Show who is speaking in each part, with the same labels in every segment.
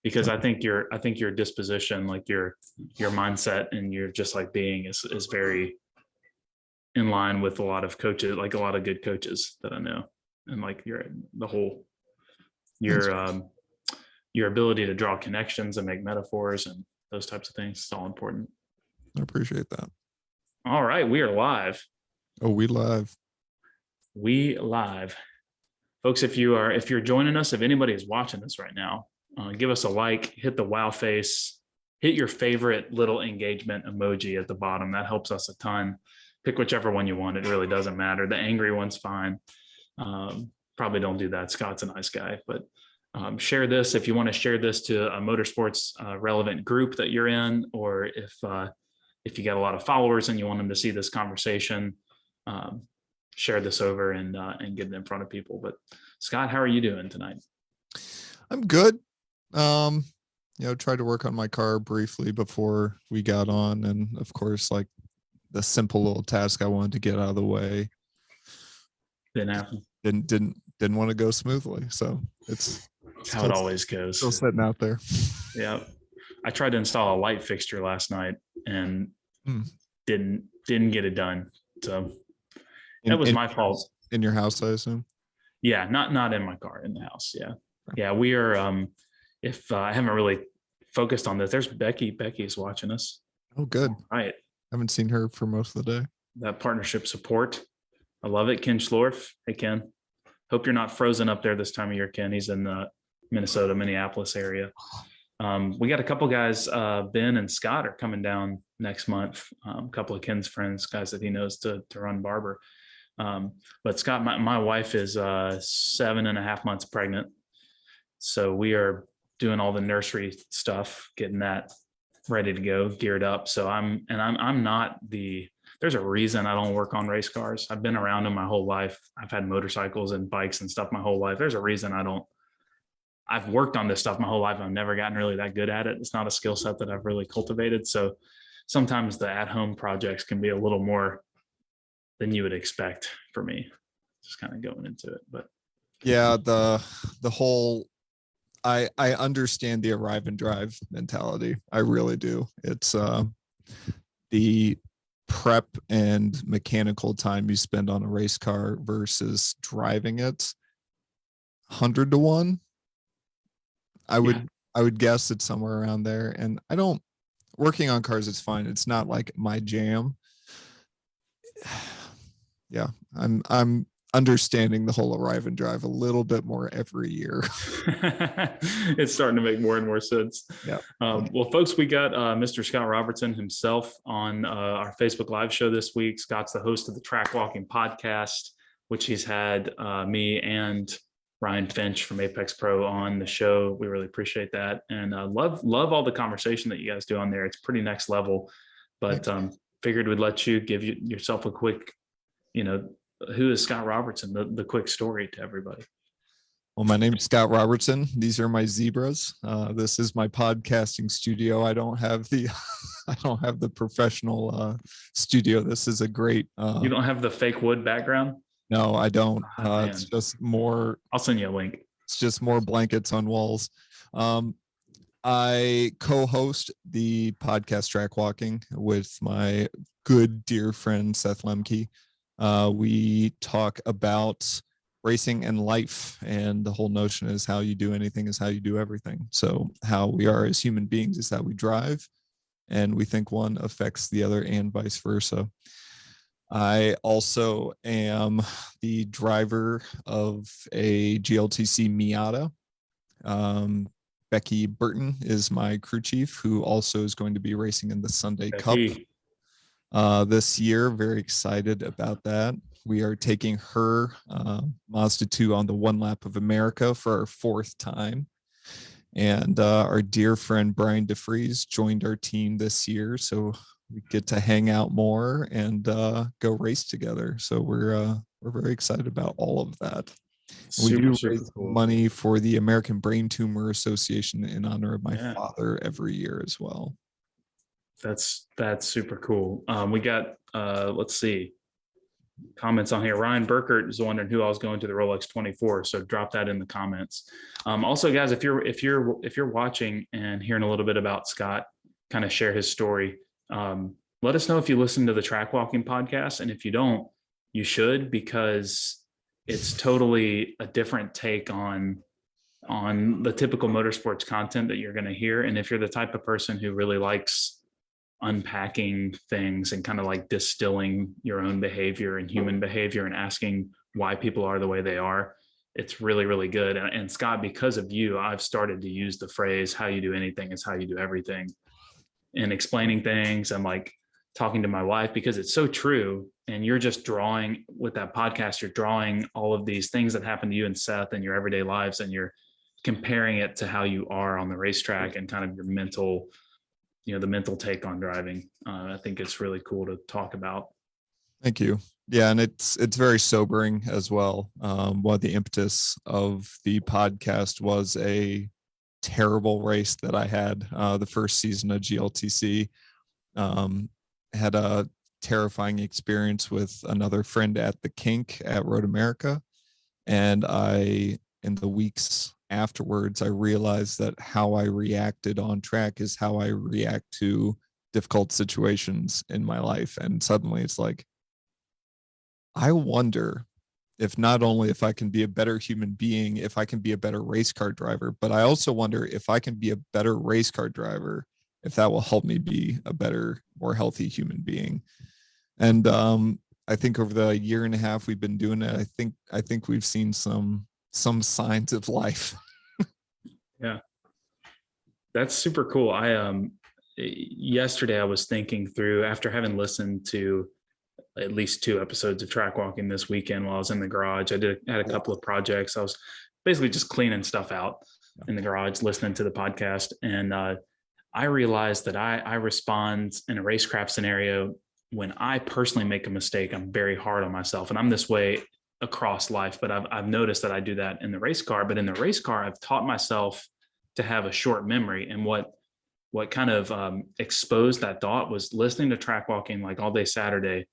Speaker 1: because I think your disposition, like your mindset and your just like being is very in line with a lot of coaches, like a lot of good coaches that I know. And like your ability to draw connections and make metaphors and those types of things. It's all important.
Speaker 2: I appreciate that.
Speaker 1: All right. We are live.
Speaker 2: Oh, we live.
Speaker 1: Folks, if you're joining us, if anybody is watching this right now, give us a like, hit the wow face, hit your favorite little engagement emoji at the bottom. That helps us a ton. Pick whichever one you want. It really doesn't matter. The angry one's fine. Probably don't do that. Scott's a nice guy, but share this if you want to share this to a motorsports relevant group that you're in, or if you got a lot of followers and you want them to see this conversation, share this over and get it in front of people. But Scott, how are you doing tonight?
Speaker 2: I'm good. Tried to work on my car briefly before we got on, and of course, like the simple little task I wanted to get out of the way
Speaker 1: Didn't happen.
Speaker 2: Didn't want to go smoothly. So it's
Speaker 1: how it always goes.
Speaker 2: Still sitting out there.
Speaker 1: Yeah. I tried to install a light fixture last night and didn't get it done. So that was my fault.
Speaker 2: In your house, I assume?
Speaker 1: Yeah, not in my car, in the house. Yeah. Yeah, we are if I haven't really focused on this, there's Becky. Becky's watching us.
Speaker 2: Oh, good.
Speaker 1: All right.
Speaker 2: Haven't seen her for most of the day.
Speaker 1: That partnership support. I love it. Ken Schlorf. Hey, Ken. Hope you're not frozen up there this time of year, Ken. He's in the Minnesota, Minneapolis area. We got a couple guys, Ben and Scott are coming down next month. A couple of Ken's friends, guys that he knows to run barber. But Scott, my wife is 7.5 months pregnant. So we are doing all the nursery stuff, getting that ready to go, geared up. So there's a reason I don't work on race cars. I've been around them my whole life. I've had motorcycles and bikes and stuff my whole life. There's a reason I've worked on this stuff my whole life. I've never gotten really that good at it. It's not a skill set that I've really cultivated. So sometimes the at-home projects can be a little more than you would expect for me, just kind of going into it. But
Speaker 2: yeah, the whole, I understand the arrive and drive mentality. I really do. It's the prep and mechanical time you spend on a race car versus driving it 100 to 1. I would guess it's somewhere around there. And working on cars is fine. It's not like my jam. Yeah, I'm understanding the whole arrive and drive a little bit more every year.
Speaker 1: It's starting to make more and more sense.
Speaker 2: Yeah.
Speaker 1: Well, folks, we got Mr. Scott Robertson himself on our Facebook Live show this week. Scott's the host of the Track Walking Podcast, which he's had me and Ryan Finch from Apex Pro on the show. We really appreciate that, and love all the conversation that you guys do on there. It's pretty next level. But figured we'd let you give yourself a quick, who is Scott Robertson? The quick story to everybody.
Speaker 2: Well, my name is Scott Robertson. These are my zebras. This is my podcasting studio. I don't have the professional studio. This is a great.
Speaker 1: You don't have the fake wood background?
Speaker 2: No, I don't. It's just more.
Speaker 1: I'll send you a link.
Speaker 2: It's just more blankets on walls. I co-host the podcast Track Walking with my good dear friend Seth Lemke. We talk about racing and life, and the whole notion is how you do anything is how you do everything. So how we are as human beings is how we drive, and we think one affects the other and vice versa. I also am the driver of a GLTC Miata. Becky Burton is my crew chief, who also is going to be racing in the Sunday Cup this year. Very excited about that. We are taking her Mazda 2 on the One Lap of America for our 4th time. And our dear friend Brian DeFries joined our team this year, so we get to hang out more and go race together. So we're very excited about all of that. We do raise money for the American Brain Tumor Association in honor of my father every year as well.
Speaker 1: That's super cool. We got let's see, comments on here. Ryan Burkert is wondering who I was going to the Rolex 24. So drop that in the comments. Also, guys, if you're watching and hearing a little bit about Scott, kind of share his story. Let us know if you listen to the Track Walking podcast, and if you don't, you should, because it's totally a different take on the typical motorsports content that you're going to hear. And if you're the type of person who really likes unpacking things and kind of like distilling your own behavior and human behavior and asking why people are the way they are, it's really, really good. And Scott, because of you, I've started to use the phrase, how you do anything is how you do everything, and explaining things and like talking to my wife, because it's so true. And you're just drawing with that podcast, you're drawing all of these things that happen to you and Seth in your everyday lives, and you're comparing it to how you are on the racetrack and kind of your mental, the mental take on driving. I think it's really cool to talk about.
Speaker 2: Thank you. Yeah, and it's very sobering as well. One of the impetus of the podcast was a terrible race that I had the first season of GLTC. Had a terrifying experience with another friend at the Kink at Road America, and in the weeks afterwards, I realized that how I reacted on track is how I react to difficult situations in my life. And suddenly it's like, I wonder if not only if I can be a better human being, if I can be a better race car driver, but I also wonder if I can be a better race car driver, if that will help me be a better, more healthy human being. And I think over the year and a half we've been doing it, I think we've seen some signs of life.
Speaker 1: Yeah, that's super cool. Yesterday I was thinking through, after having listened to at least 2 episodes of Track Walking this weekend while I was in the garage. I had a couple of projects. I was basically just cleaning stuff out in the garage, listening to the podcast. And I realized that I respond in a racecraft scenario. When I personally make a mistake, I'm very hard on myself, and I'm this way across life, but I've noticed that I do that in the race car. But in the race car, I've taught myself to have a short memory. And what kind of exposed that thought was listening to Track Walking like all day Saturday.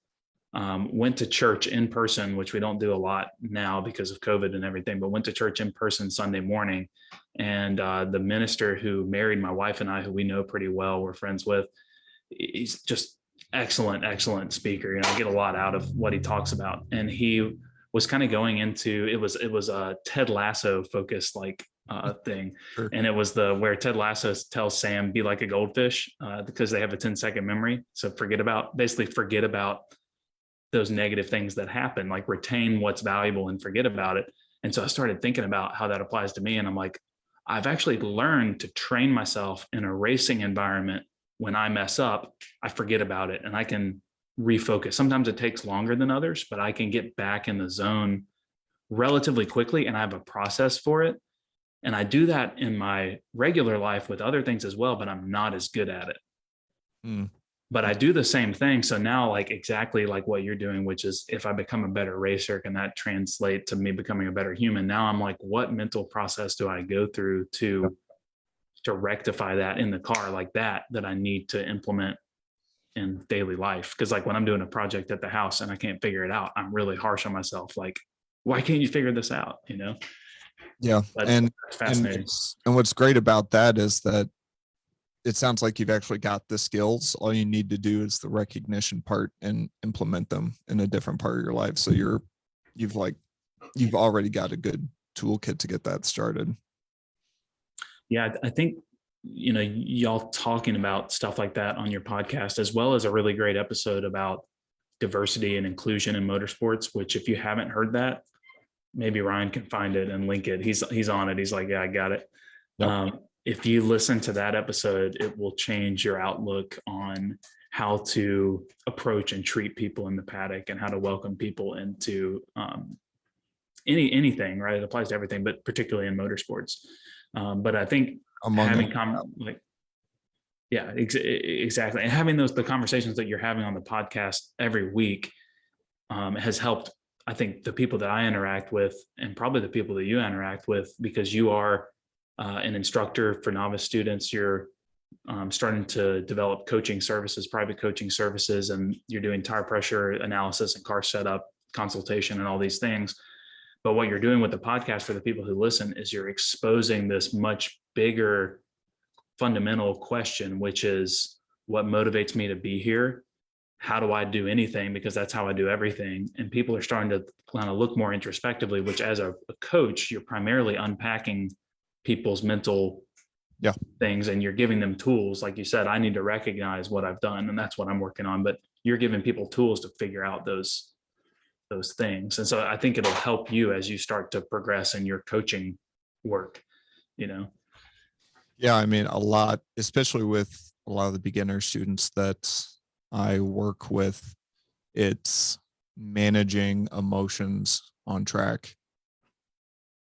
Speaker 1: Went to church in person, which we don't do a lot now because of COVID and everything, but went to church in person Sunday morning. And the minister who married my wife and I, who we know pretty well, we're friends with, he's just excellent speaker. I get a lot out of what he talks about. And he was kind of going into, it was a Ted Lasso focused thing. Sure. And it was where Ted Lasso tells Sam, be like a goldfish, because they have a 10-second memory. So forget about those negative things that happen, like retain what's valuable and forget about it. And so I started thinking about how that applies to me. And I'm like, I've actually learned to train myself in a racing environment. When I mess up, I forget about it and I can refocus. Sometimes it takes longer than others, but I can get back in the zone relatively quickly, and I have a process for it. And I do that in my regular life with other things as well, but I'm not as good at it. But I do the same thing. So now, like exactly like what you're doing, which is if I become a better racer, can that translate to me becoming a better human? Now I'm like, what mental process do I go through to rectify that in the car, like that I need to implement in daily life? Because like when I'm doing a project at the house and I can't figure it out, I'm really harsh on myself. Like, why can't you figure this out?
Speaker 2: Yeah.
Speaker 1: But
Speaker 2: and
Speaker 1: fascinating.
Speaker 2: And what's great about that is that it sounds like you've actually got the skills. All you need to do is the recognition part and implement them in a different part of your life. So you've already got a good toolkit to get that started.
Speaker 1: Yeah, I think, y'all talking about stuff like that on your podcast, as well as a really great episode about diversity and inclusion in motorsports, which if you haven't heard that, maybe Ryan can find it and link it. He's on it. He's like, yeah, I got it. Yep. If you listen to that episode, it will change your outlook on how to approach and treat people in the paddock and how to welcome people into anything, right? It applies to everything, but particularly in motorsports. But I think exactly. And having the conversations that you're having on the podcast every week has helped, I think, the people that I interact with, and probably the people that you interact with, because you are an instructor for novice students. You're starting to develop coaching services, private coaching services, and you're doing tire pressure analysis and car setup consultation and all these things. But what you're doing with the podcast for the people who listen is you're exposing this much bigger fundamental question, which is what motivates me to be here? How do I do anything? Because that's how I do everything. And people are starting to kind of look more introspectively, which as a coach, you're primarily unpacking people's mental things and you're giving them tools. Like you said, I need to recognize what I've done and that's what I'm working on, but you're giving people tools to figure out those things. And so I think it'll help you as you start to progress in your coaching work, you know?
Speaker 2: Yeah, I mean, a lot, especially with a lot of the beginner students that I work with, it's managing emotions on track.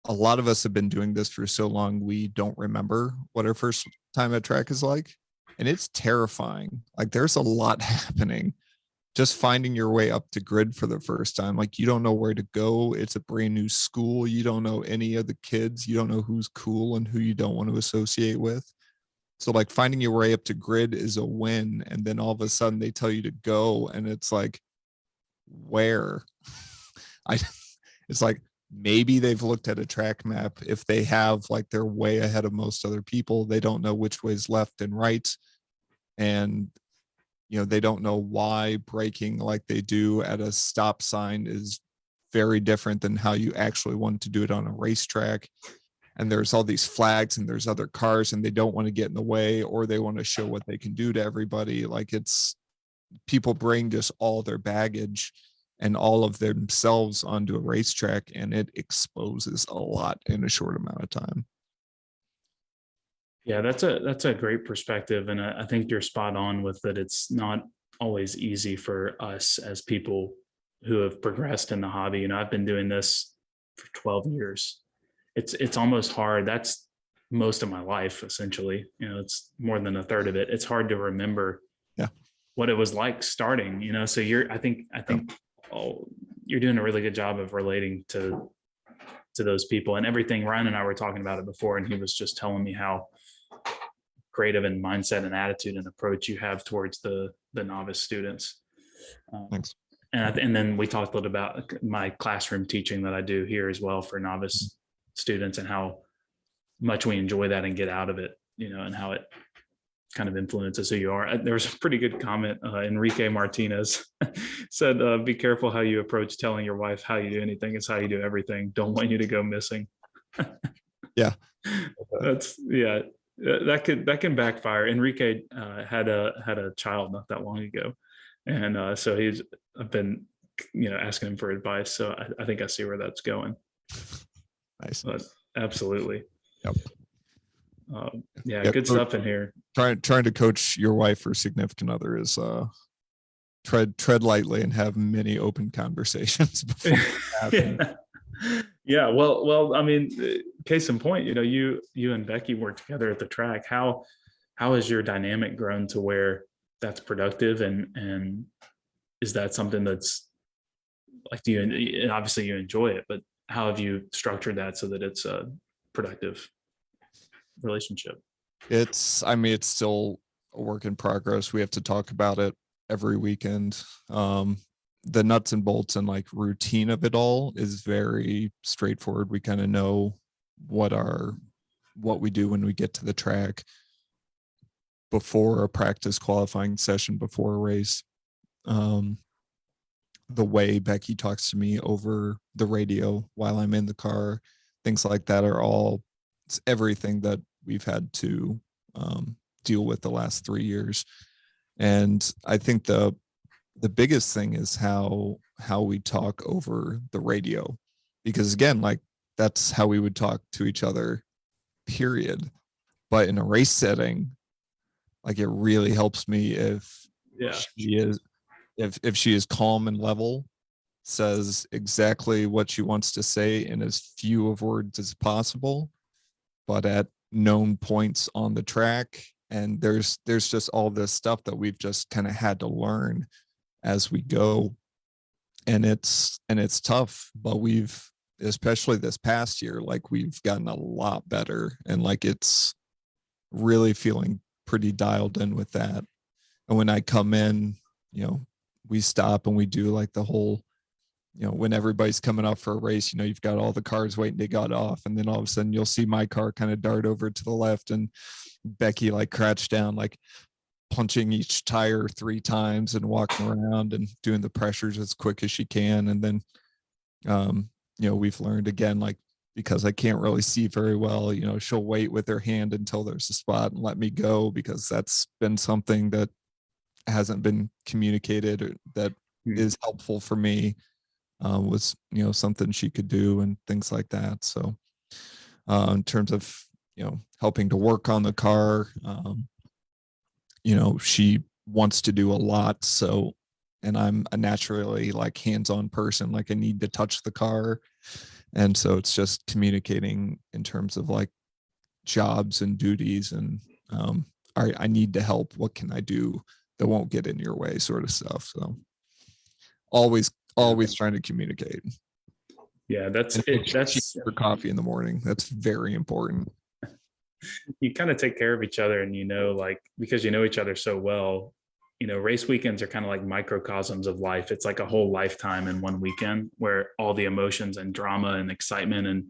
Speaker 2: A lot of us have been doing this for so long, we don't remember what our first time at track is like. And it's terrifying. Like there's a lot happening. Just finding your way up to grid for the first time. Like you don't know where to go. It's a brand new school. You don't know any of the kids. You don't know who's cool and who you don't want to associate with. So like finding your way up to grid is a win. And then all of a sudden they tell you to go. And it's like, where? It's like, maybe they've looked at a track map. If they have, like they're way ahead of most other people. They don't know which way is left and right. And they don't know why braking like they do at a stop sign is very different than how you actually want to do it on a racetrack. And there's all these flags and there's other cars and they don't want to get in the way, or they want to show what they can do to everybody. Like it's, people bring just all their baggage and all of themselves onto a racetrack, and it exposes a lot in a short amount of time.
Speaker 1: Yeah, that's a great perspective. And I think you're spot on with that. It's not always easy for us as people who have progressed in the hobby. I've been doing this for 12 years. It's almost hard. That's most of my life, essentially. It's more than a third of it. It's hard to remember what it was like starting, so I think you're doing a really good job of relating to those people and everything. Ryan and I were talking about it before, and he was just telling me how great of a mindset and attitude and approach you have towards the novice students.
Speaker 2: Thanks.
Speaker 1: And then we talked a little about my classroom teaching that I do here as well for novice students and how much we enjoy that and get out of it, and how it kind of influences who you are. There was a pretty good comment. Enrique Martinez said, be careful how you approach telling your wife how you do anything. It's how you do everything. Don't want you to go missing.
Speaker 2: Yeah.
Speaker 1: That can backfire. Enrique had a child not that long ago. And so I've been, asking him for advice. So I think I see where that's going.
Speaker 2: Nice.
Speaker 1: But absolutely.
Speaker 2: Yep.
Speaker 1: Good stuff in here.
Speaker 2: Trying to coach your wife or significant other is tread lightly and have many open conversations before it happens.
Speaker 1: Yeah. Well, I mean, case in point, you and Becky work together at the track. How has your dynamic grown to where that's productive, and is that something that's like, obviously you enjoy it, but how have you structured that so that it's a productive relationship?
Speaker 2: It's still a work in progress. We have to talk about it every weekend. The nuts and bolts and like routine of it all is very straightforward. We kind of know what we do when we get to the track before a practice qualifying session, before a race. The way Becky talks to me over the radio while I'm in the car, things like that it's everything that we've had to deal with the last 3 years. And I think the biggest thing is how we talk over the radio, because again, like that's how we would talk to each other, period. But in a race setting, like it really helps me if she is calm and level, says exactly what she wants to say in as few of words as possible, but at known points on the track. And there's just all this stuff that we've just kind of had to learn as we go. And it's tough, but we've, especially this past year, like we've gotten a lot better, and like it's really feeling pretty dialed in with that. And when I come in, we stop and we do like the whole when everybody's coming up for a race, you've got all the cars waiting to get off, and then all of a sudden you'll see my car kind of dart over to the left, and Becky like crouched down, like punching each tire 3 times and walking around and doing the pressures as quick as she can. And then, we've learned again, like, because I can't really see very well, she'll wait with her hand until there's a spot and let me go, because that's been something that hasn't been communicated, or that is helpful for me, was, something she could do and things like that. So in terms of, helping to work on the car, she wants to do a lot. So, and I'm a naturally like hands-on person, like I need to touch the car. And so it's just communicating in terms of like jobs and duties, and I need to help. What can I do that won't get in your way, sort of stuff. So always trying to communicate.
Speaker 1: Yeah, that's it. That's
Speaker 2: for coffee in the morning. That's very important.
Speaker 1: You kind of take care of each other, and like, because you know each other so well, race weekends are kind of like microcosms of life. It's like a whole lifetime in one weekend, where all the emotions and drama and excitement and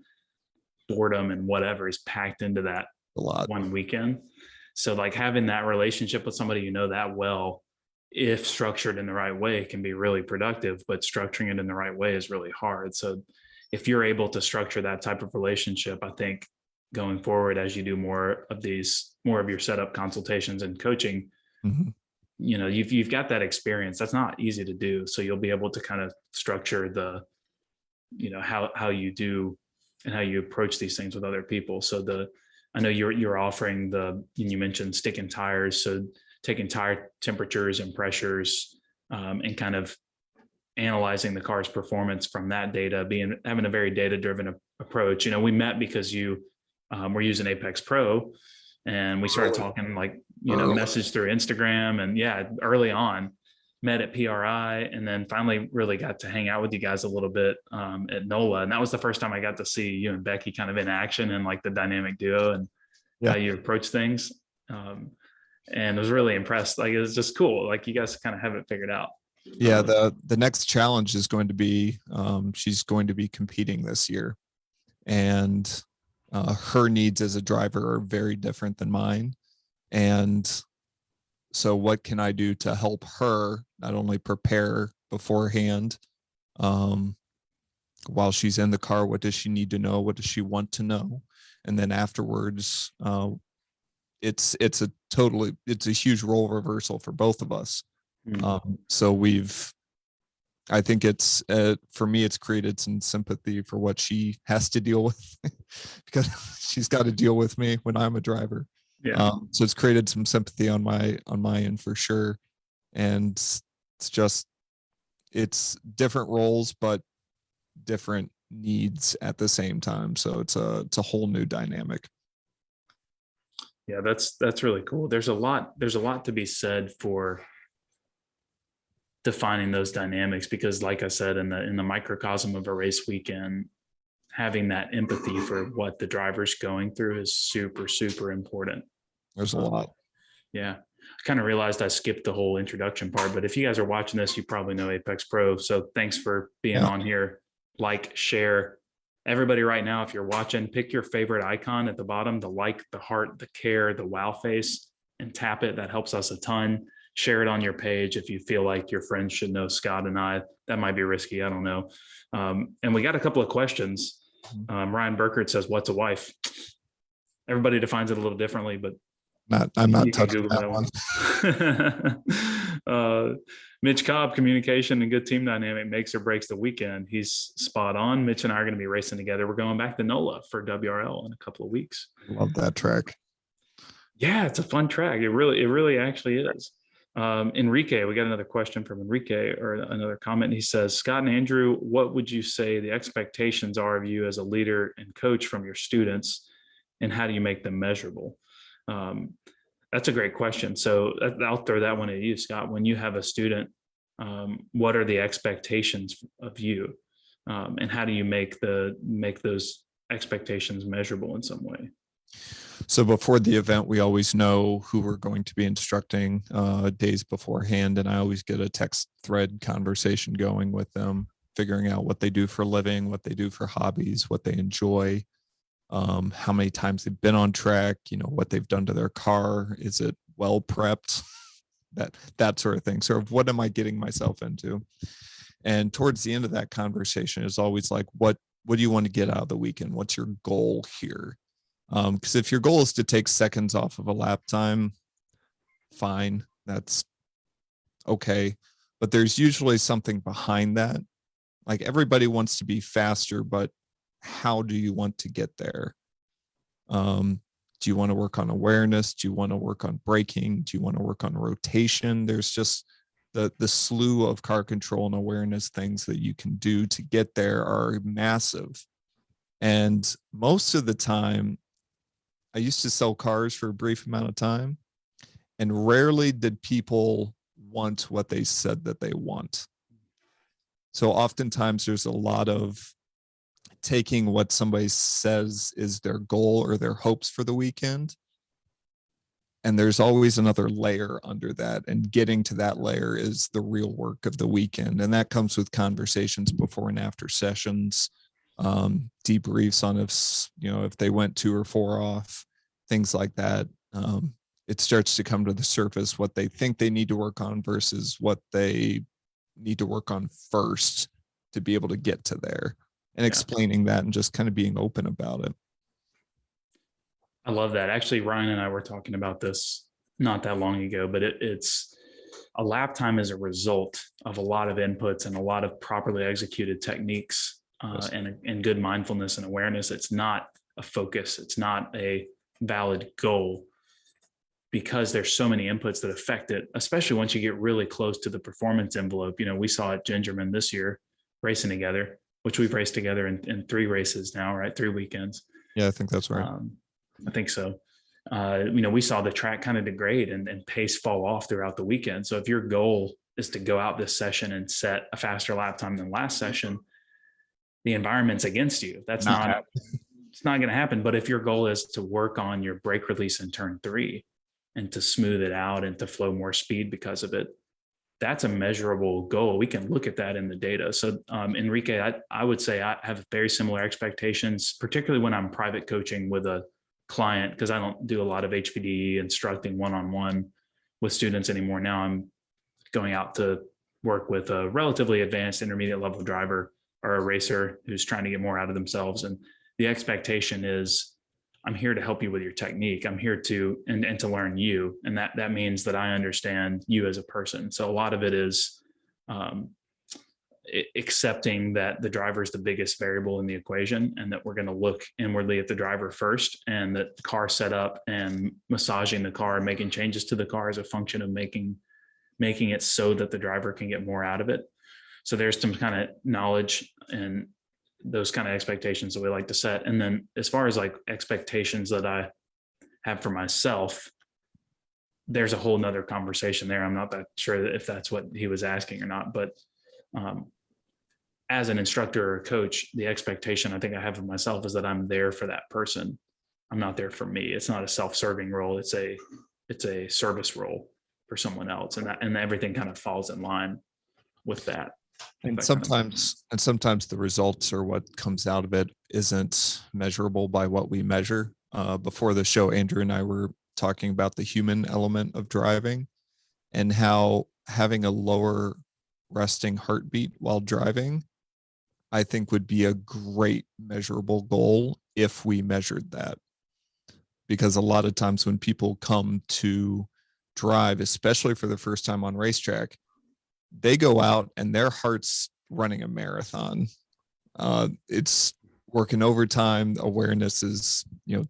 Speaker 1: boredom and whatever is packed into that
Speaker 2: a lot
Speaker 1: one weekend. So like having that relationship with somebody that well, if structured in the right way, can be really productive, but structuring it in the right way is really hard. So if you're able to structure that type of relationship, I think going forward, as you do more of your setup consultations and coaching, you've got that experience. That's not easy to do. So you'll be able to kind of structure the, how you do and how you approach these things with other people. So I know you're offering you mentioned sticking tires. So taking tire temperatures and pressures, and kind of analyzing the car's performance from that data, having a very data-driven approach. We met because you were using Apex Pro, and we started talking, like, message through Instagram, and early on met at PRI, and then finally really got to hang out with you guys a little bit at NOLA. And that was the first time I got to see you and Becky kind of in action, and like the dynamic duo and how you approach things. And I was really impressed. Like, it was just cool. Like, you guys kind of have it figured out.
Speaker 2: Yeah. The next challenge is going to be, she's going to be competing this year, and her needs as a driver are very different than mine. And so what can I do to help her not only prepare beforehand, while she's in the car? What does she need to know? What does she want to know? And then afterwards, it's a huge role reversal for both of us. So I think it's, for me, it's created some sympathy for what she has to deal with because she's got to deal with me when I'm a driver.
Speaker 1: Yeah.
Speaker 2: So it's created some sympathy on my end for sure. And it's different roles, but different needs at the same time. So it's a whole new dynamic.
Speaker 1: Yeah, that's really cool. There's a lot to be said for defining those dynamics, because like I said, in the microcosm of a race weekend, having that empathy for what the driver's going through is super, super important.
Speaker 2: There's a lot.
Speaker 1: Yeah. I kind of realized I skipped the whole introduction part, but if you guys are watching this, you probably know Apex Pro. So thanks for being on here. Like, share. Everybody right now, if you're watching, pick your favorite icon at the bottom, the like, the heart, the care, the wow face, and tap it. That helps us a ton. Share it on your page if you feel like your friends should know Scott and I. That might be risky, I don't know. And we got a couple of questions. Ryan Burkert says, "What's a wife?" Everybody defines it a little differently, but
Speaker 2: I'm not touching that
Speaker 1: one. Mitch Cobb, communication and good team dynamic makes or breaks the weekend. He's spot on. Mitch and I are going to be racing together. We're going back to NOLA for WRL in a couple of weeks.
Speaker 2: Love that track.
Speaker 1: Yeah, it's a fun track. It really actually is. Enrique, we got another question from Enrique, or another comment. He says, "Scott and Andrew, what would you say the expectations are of you as a leader and coach from your students, and how do you make them measurable?" That's a great question. So I'll throw that one at you, Scott. When you have a student, what are the expectations of you, and how do you make those expectations measurable in some way?
Speaker 2: So before the event, we always know who we're going to be instructing days beforehand, and I always get a text thread conversation going with them figuring out what they do for a living, what they do for hobbies, what they enjoy, how many times they've been on track, what they've done to their car. Is it well prepped? That sort of thing. Sort of, what am I getting myself into? And towards the end of that conversation is always like, what do you want to get out of the weekend? What's your goal here? Because if your goal is to take seconds off of a lap time, fine, that's okay. But there's usually something behind that. Like, everybody wants to be faster, but how do you want to get there? Do you want to work on awareness? Do you want to work on braking? Do you want to work on rotation? There's just the slew of car control and awareness things that you can do to get there are massive. And most of the time, I used to sell cars for a brief amount of time, and rarely did people want what they said that they want. So oftentimes there's a lot of taking what somebody says is their goal or their hopes for the weekend, and there's always another layer under that, and getting to that layer is the real work of the weekend. And that comes with conversations before and after sessions, debriefs on if they went 2 or 4 off, things like that. It starts to come to the surface what they think they need to work on versus what they need to work on first to be able to get to there, and explaining that and just kind of being open about it.
Speaker 1: I love that. Actually, Ryan and I were talking about this not that long ago, but it's a lap time as a result of a lot of inputs and a lot of properly executed techniques,
Speaker 2: Yes.
Speaker 1: and good mindfulness and awareness. It's not a focus. It's not a valid goal, because there's so many inputs that affect it, especially once you get really close to the performance envelope. We saw at Gingerman this year racing together, which we've raced together in 3 races now, right? 3 weekends.
Speaker 2: Yeah, I think that's right.
Speaker 1: I think so. We saw the track kind of degrade and pace fall off throughout the weekend. So if your goal is to go out this session and set a faster lap time than last session, the environment's against you. It's not going to happen. But if your goal is to work on your brake release in turn 3 and to smooth it out and to flow more speed because of it, that's a measurable goal. We can look at that in the data. So Enrique, I would say I have very similar expectations, particularly when I'm private coaching with a client, because I don't do a lot of HPD instructing one-on-one with students anymore. Now I'm going out to work with a relatively advanced intermediate level driver or a racer who's trying to get more out of themselves. And the expectation is, I'm here to help you with your technique. I'm here to, and to learn you. And that means that I understand you as a person. So a lot of it is accepting that the driver is the biggest variable in the equation, and that we're going to look inwardly at the driver first, and that the car setup and massaging the car and making changes to the car is a function of making it so that the driver can get more out of it. So there's some kind of knowledge and those kind of expectations that we like to set. And then as far as like expectations that I have for myself, there's a whole nother conversation there. I'm not that sure if that's what he was asking or not, but as an instructor or coach, the expectation I think I have of myself is that I'm there for that person. I'm not there for me. It's not a self-serving role. It's a service role for someone else. And everything kind of falls in line with that.
Speaker 2: And sometimes the results or what comes out of it isn't measurable by what we measure. Before the show, Andrew and I were talking about the human element of driving, and how having a lower resting heartbeat while driving, I think, would be a great measurable goal if we measured that. Because a lot of times when people come to drive, especially for the first time on racetrack, they go out and their heart's running a marathon. It's working overtime. Awareness is,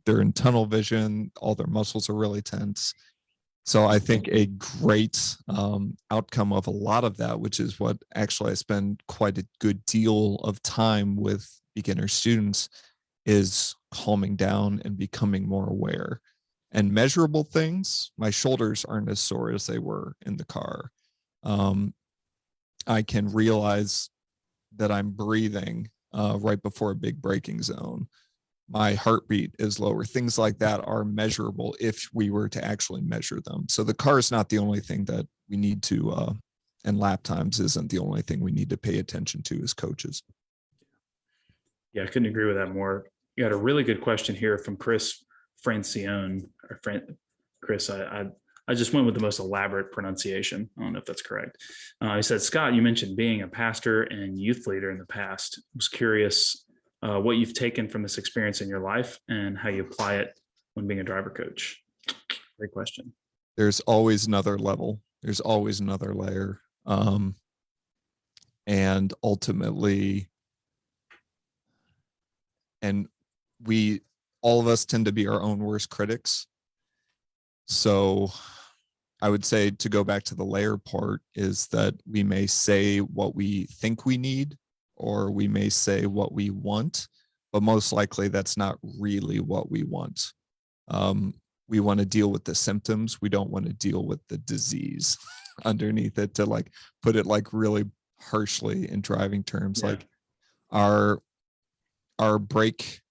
Speaker 2: they're in tunnel vision. All their muscles are really tense. So I think a great outcome of a lot of that, which is what actually I spend quite a good deal of time with beginner students, is calming down and becoming more aware. And measurable things, my shoulders aren't as sore as they were in the car. I can realize that I'm breathing right before a big braking zone. My heartbeat is lower. Things like that are measurable if we were to actually measure them. So the car is not the only thing that we need to And lap times isn't the only thing we need to pay attention to as coaches.
Speaker 1: Yeah, I couldn't agree with that more. You got a really good question here from Chris Francione. Chris, I just went with the most elaborate pronunciation. I don't know if that's correct. He said, Scott, you mentioned being a pastor and youth leader in the past. I was curious what you've taken from this experience in your life and how you apply it when being a driver coach. Great question.
Speaker 2: There's always another level. There's always another layer. And ultimately, and all of us tend to be our own worst critics. So I would say, to go back to the layer part, is that we may say what we think we need, or we may say what we want, but most likely that's not really what we want. We want to deal with the symptoms. We don't want to deal with the disease underneath it, to like put it like really harshly in driving terms. Yeah. Like our brake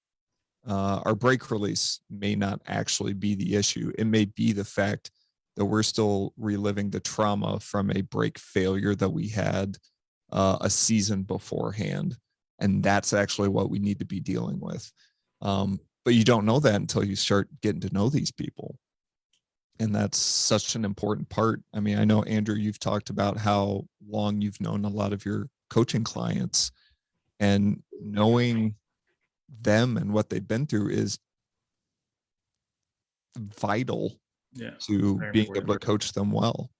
Speaker 2: release may not actually be the issue. It may be the fact that we're still reliving the trauma from a brake failure that we had a season beforehand. And that's actually what we need to be dealing with. But you don't know that until you start getting to know these people. And that's such an important part. I mean, I know, Andrew, you've talked about how long you've known a lot of your coaching clients, and knowing them and what they've been through is vital to being able to coach them well.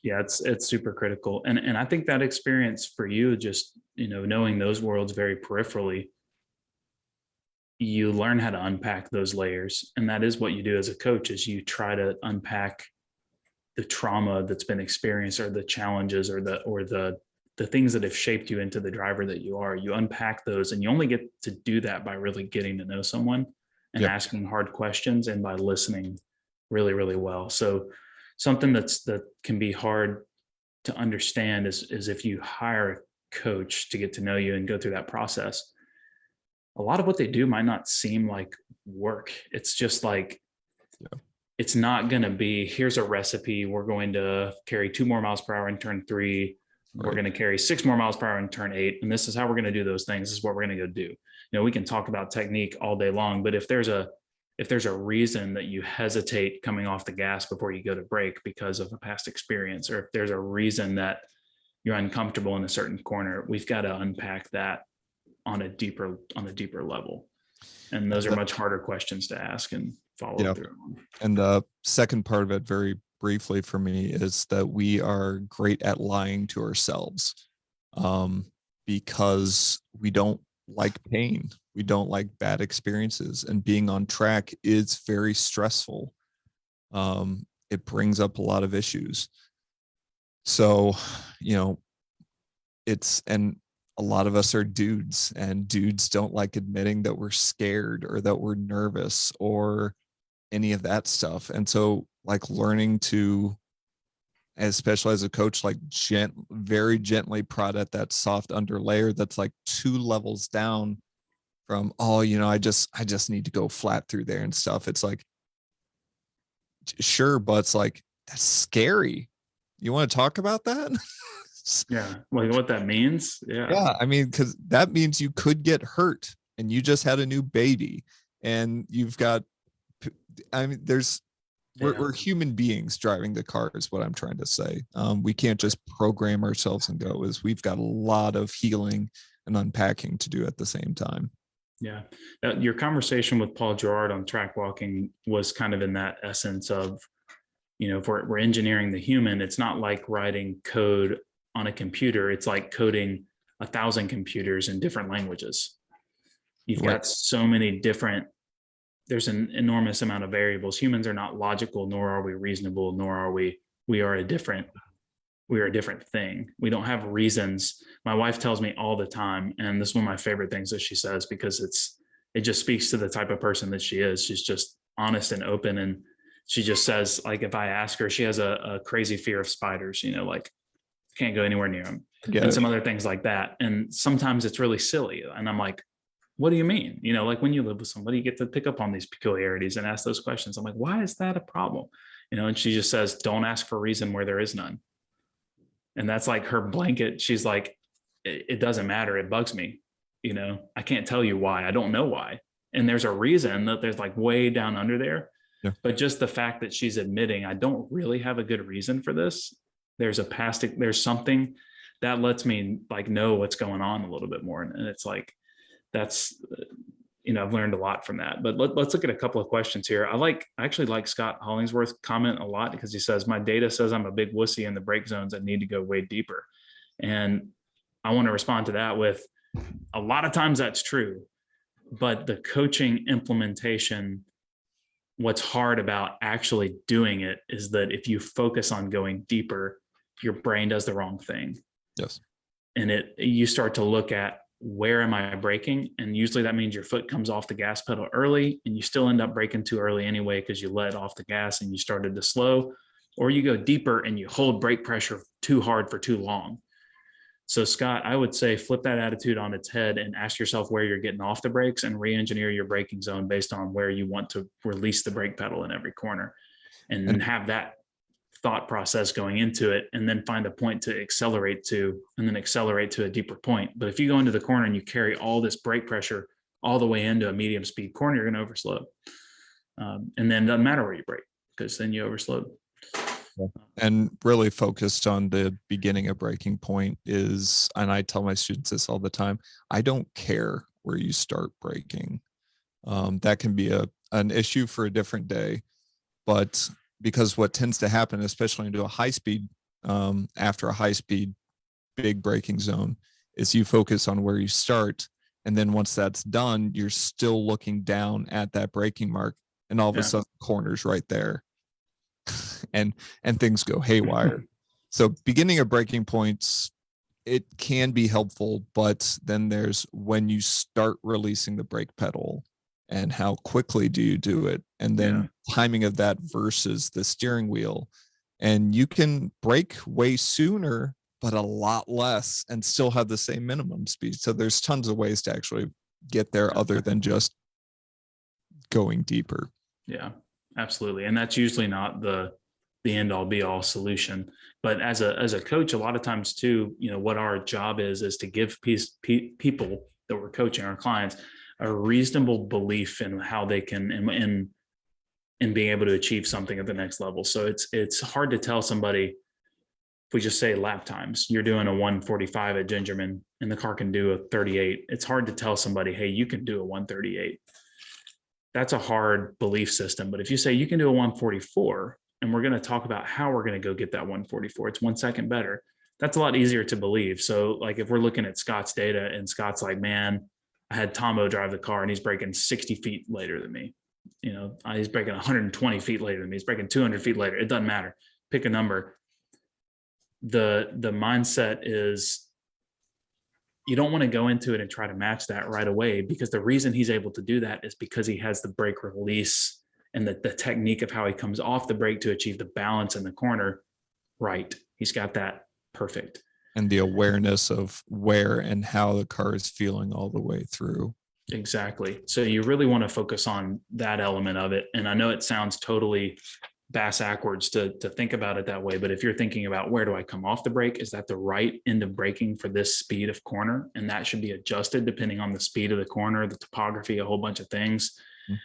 Speaker 1: Yeah, it's super critical. And I think that experience for you, just, knowing those worlds very peripherally, you learn how to unpack those layers. And that is what you do as a coach, is you try to unpack the trauma that's been experienced, or the challenges, or the things that have shaped you into the driver that you are. You unpack those, and you only get to do that by really getting to know someone and asking hard questions, and by listening really, really well. So something that can be hard to understand is if you hire a coach to get to know you and go through that process, a lot of what they do might not seem like work. It's just like, it's not going to be, here's a recipe. We're going to carry 2 more miles per hour in turn 3. Right. We're going to carry 6 more miles per hour in turn 8. And this is how we're going to do those things. This is what we're going to go do. We can talk about technique all day long, but if there's a reason that you hesitate coming off the gas before you go to brake because of a past experience, or if there's a reason that you're uncomfortable in a certain corner, we've got to unpack that on a deeper level. And those are much harder questions to ask and follow through.
Speaker 2: And the second part of it, very briefly for me, is that we are great at lying to ourselves, because we don't like pain. We don't like bad experiences, and being on track is very stressful. It brings up a lot of issues. So, and a lot of us are dudes, and dudes don't like admitting that we're scared or that we're nervous or any of that stuff. And so, like, learning to, especially as a coach, like very gently prod at that soft underlayer that's like 2 levels down from, I just need to go flat through there and stuff. It's like, sure, but it's like, that's scary. You want to talk about that?
Speaker 1: Yeah, like what that means.
Speaker 2: Yeah, I mean, because that means you could get hurt, and you just had a new baby, and you've got, we're human beings driving the car, is what I'm trying to say. We can't just program ourselves and go. We've got a lot of healing and unpacking to do at the same time.
Speaker 1: Yeah. Your conversation with Paul Gerard on track walking was kind of in that essence of, if we're engineering the human, it's not like writing code on a computer. It's like coding 1,000 computers in different languages. You've got so many different, there's an enormous amount of variables. Humans are not logical, nor are we reasonable, nor are we are a different thing. We don't have reasons. My wife tells me all the time, and this is one of my favorite things that she says, because it just speaks to the type of person that she is. She's just honest and open. And she just says, like, if I ask her, she has a crazy fear of spiders, like can't go anywhere near them, and some other things like that. And sometimes it's really silly. And I'm like, what do you mean? Like when you live with somebody, you get to pick up on these peculiarities and ask those questions. I'm like, why is that a problem? And she just says, don't ask for a reason where there is none. And that's like her blanket. She's like, it doesn't matter. It bugs me. I can't tell you why. I don't know why. And there's a reason that there's like way down under there.
Speaker 2: Yeah.
Speaker 1: But just the fact that she's admitting, I don't really have a good reason for this. There's something that lets me like know what's going on a little bit more. And it's like, that's, I've learned a lot from that. But let's look at a couple of questions here. I actually like Scott Hollingsworth's comment a lot, because he says, my data says I'm a big wussy in the break zones and need to go way deeper. And I want to respond to that with, a lot of times that's true, but the coaching implementation, what's hard about actually doing it is that if you focus on going deeper, your brain does the wrong thing.
Speaker 2: Yes.
Speaker 1: And you start to look at, where am I braking? And usually that means your foot comes off the gas pedal early, and you still end up braking too early anyway, because you let off the gas and you started to slow, or you go deeper and you hold brake pressure too hard for too long. So Scott, I would say flip that attitude on its head and ask yourself where you're getting off the brakes, and re-engineer your braking zone based on where you want to release the brake pedal in every corner, and have that thought process going into it, and then find a point to accelerate to, and then accelerate to a deeper point. But if you go into the corner and you carry all this brake pressure all the way into a medium speed corner, you're going to overslow. And then it doesn't matter where you brake, because then you overslowed.
Speaker 2: And really focused on the beginning of braking point is, and I tell my students this all the time, I don't care where you start braking. That can be an issue for a different day, but because what tends to happen, especially into a high speed, after a high speed big braking zone, is you focus on where you start. And then once that's done, you're still looking down at that braking mark, and all of a sudden corners right there. and things go haywire. So beginning of braking points, it can be helpful, but then there's when you start releasing the brake pedal, and how quickly do you do it, and then timing of that versus the steering wheel. And you can brake way sooner, but a lot less, and still have the same minimum speed. So there's tons of ways to actually get there other than just going deeper.
Speaker 1: Yeah, absolutely. And that's usually not the end all be all solution. But as a coach, a lot of times too, what our job is to give people that we're coaching, our clients, a reasonable belief in how they can, in being able to achieve something at the next level. So it's hard to tell somebody, if we just say lap times, you're doing a 145 at Gingerman and the car can do a 38. It's hard to tell somebody, hey, you can do a 138. That's a hard belief system. But if you say you can do a 144, and we're going to talk about how we're going to go get that 144, it's 1 second better. That's a lot easier to believe. So like if we're looking at Scott's data, and Scott's like, man, I had Tomo drive the car and he's braking 60 feet later than me. He's braking 120 feet later than me. He's braking 200 feet later. It doesn't matter. Pick a number. The mindset is, you don't want to go into it and try to match that right away, because the reason he's able to do that is because he has the brake release and the technique of how he comes off the brake to achieve the balance in the corner. Right. He's got that perfect.
Speaker 2: And the awareness of where and how the car is feeling all the way through.
Speaker 1: Exactly. So you really want to focus on that element of it. And I know it sounds totally bass-ackwards to think about it that way, but if you're thinking about, where do I come off the brake? Is that the right end of braking for this speed of corner? And that should be adjusted depending on the speed of the corner, the topography, a whole bunch of things. Mm-hmm.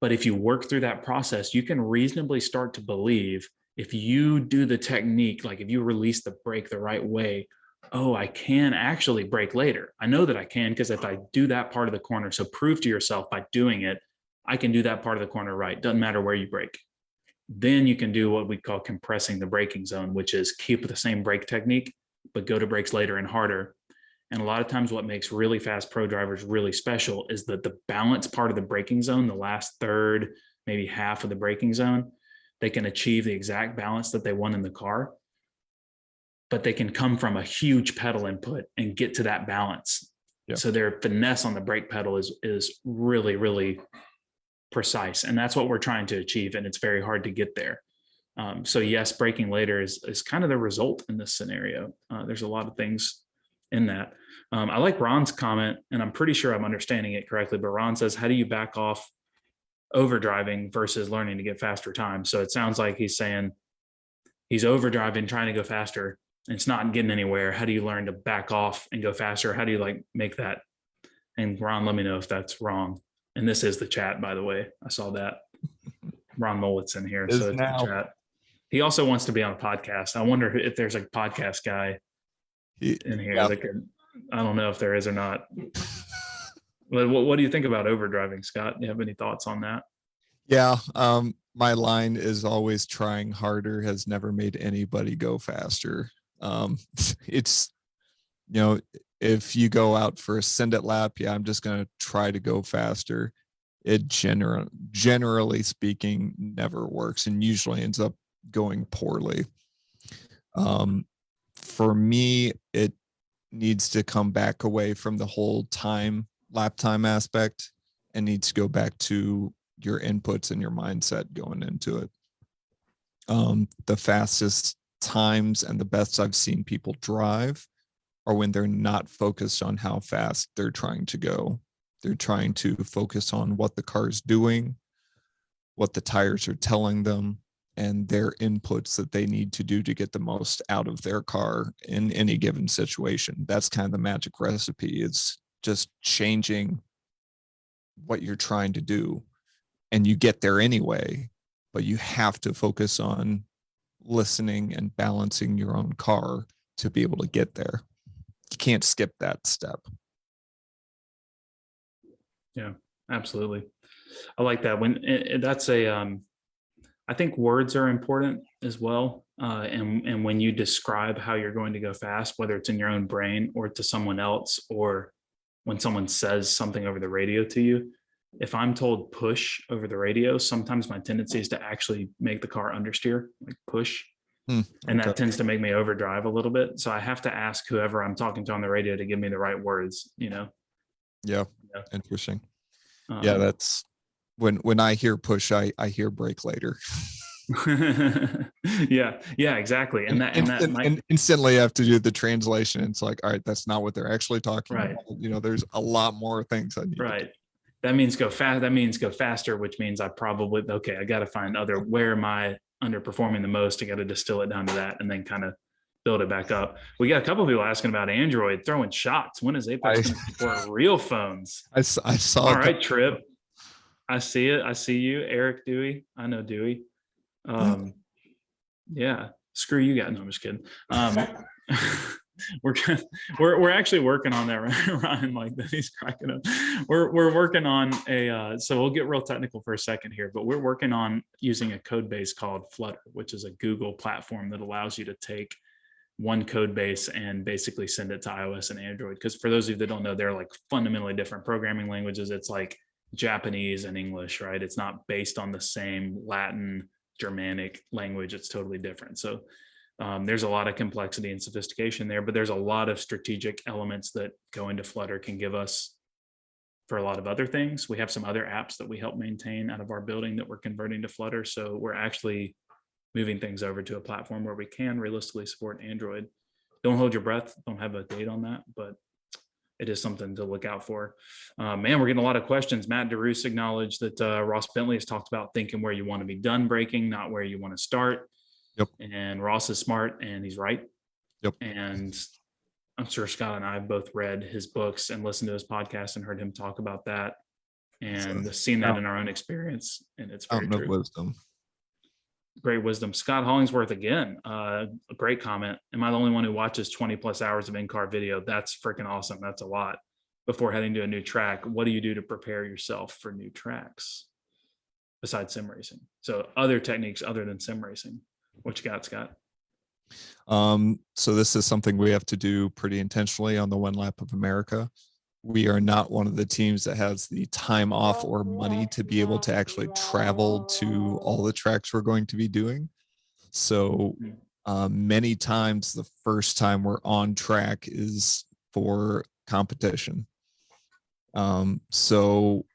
Speaker 1: But if you work through that process, you can reasonably start to believe, if you do the technique, like if you release the brake the right way, oh, I can actually brake later. I know that I can, because if I do that part of the corner, so prove to yourself by doing it, I can do that part of the corner right. Doesn't matter where you brake. Then you can do what we call compressing the braking zone, which is keep the same brake technique, but go to brakes later and harder. And a lot of times what makes really fast pro drivers really special is that the balance part of the braking zone, the last third, maybe half of the braking zone, they can achieve the exact balance that they want in the car, but they can come from a huge pedal input and get to that balance. Yeah. So their finesse on the brake pedal is really, really precise. And that's what we're trying to achieve. And it's very hard to get there. So yes, braking later is kind of the result in this scenario. There's a lot of things in that. I like Ron's comment, and I'm pretty sure I'm understanding it correctly, but Ron says, how do you back off overdriving versus learning to get faster time? So it sounds like he's saying he's overdriving, trying to go faster, it's not getting anywhere. How do you learn to back off and go faster? How do you like make that? And Ron, let me know if that's wrong. And this is the chat, by the way. I saw that. Ron Mollitz in here. So it's the chat. He also wants to be on a podcast. I wonder if there's a podcast guy in here that could, I don't know if there is or not. What do you think about overdriving, Scott? Do you have any thoughts on that?
Speaker 2: Yeah. My line is always trying harder has never made anybody go faster. It's, if you go out for a send it lap, yeah, I'm just going to try to go faster. It generally speaking never works and usually ends up going poorly. For me, it needs to come back away from the whole lap time aspect and needs to go back to your inputs and your mindset going into it. The fastest times and the best I've seen people drive are when they're not focused on how fast they're trying to go. They're trying to focus on what the car's doing, what the tires are telling them, and their inputs that they need to do to get the most out of their car in any given situation. That's kind of the magic recipe. It's just changing what you're trying to do. And you get there anyway, but you have to focus on listening and balancing your own car to be able to get there. You can't skip that step.
Speaker 1: Yeah, absolutely. I like that. That's I think words are important as well. And when you describe how you're going to go fast, whether it's in your own brain or to someone else, or when someone says something over the radio to you, if I'm told push over the radio, sometimes my tendency is to actually make the car understeer, like push. And that tends to make me overdrive a little bit. So I have to ask whoever I'm talking to on the radio to give me the right words,
Speaker 2: Yeah. Interesting. Yeah. That's when I hear push, I hear brake later.
Speaker 1: yeah, exactly. And
Speaker 2: instantly have to do the translation. It's like, all right, that's not what they're actually talking about. There's a lot more things I need to do.
Speaker 1: That means go fast. That means go faster, which means I got to find where am I underperforming the most? I got to distill it down to that and then kind of build it back up. We got a couple of people asking about Android throwing shots. When is Apex going to support real phones?
Speaker 2: I saw.
Speaker 1: All right, Trip. I see it. I see you, Eric Dewey. I know Dewey. Yeah. Screw you guys. No, I'm just kidding. We're actually working on that, right? Ryan, like that, he's cracking up. We're working on so we'll get real technical for a second here, but we're working on using a code base called Flutter, which is a Google platform that allows you to take one code base and basically send it to iOS and Android. Because for those of you that don't know, they're like fundamentally different programming languages. It's like Japanese and English, right? It's not based on the same Latin, Germanic language. It's totally different. So there's a lot of complexity and sophistication there, but there's a lot of strategic elements that go into Flutter can give us for a lot of other things. We have some other apps that we help maintain out of our building that we're converting to Flutter. So we're actually moving things over to a platform where we can realistically support Android. Don't hold your breath. Don't have a date on that, but it is something to look out for. Man, we're getting a lot of questions. Matt DeRoos acknowledged that Ross Bentley has talked about thinking where you want to be done braking, not where you want to start.
Speaker 2: Yep.
Speaker 1: And Ross is smart and he's right.
Speaker 2: Yep.
Speaker 1: And I'm sure Scott and I have both read his books and listened to his podcast and heard him talk about that and seen that in our own experience. And it's very true.
Speaker 2: Wisdom.
Speaker 1: Great wisdom. Scott Hollingsworth again, a great comment. Am I the only one who watches 20 plus hours of in-car video? That's freaking awesome. That's a lot. Before heading to a new track, what do you do to prepare yourself for new tracks besides sim racing? So other techniques other than sim racing. What you got, Scott?
Speaker 2: So this is something we have to do pretty intentionally on the One Lap of America. We are not one of the teams that has the time off or money to be able to actually travel to all the tracks we're going to be doing. So many times the first time we're on track is for competition. So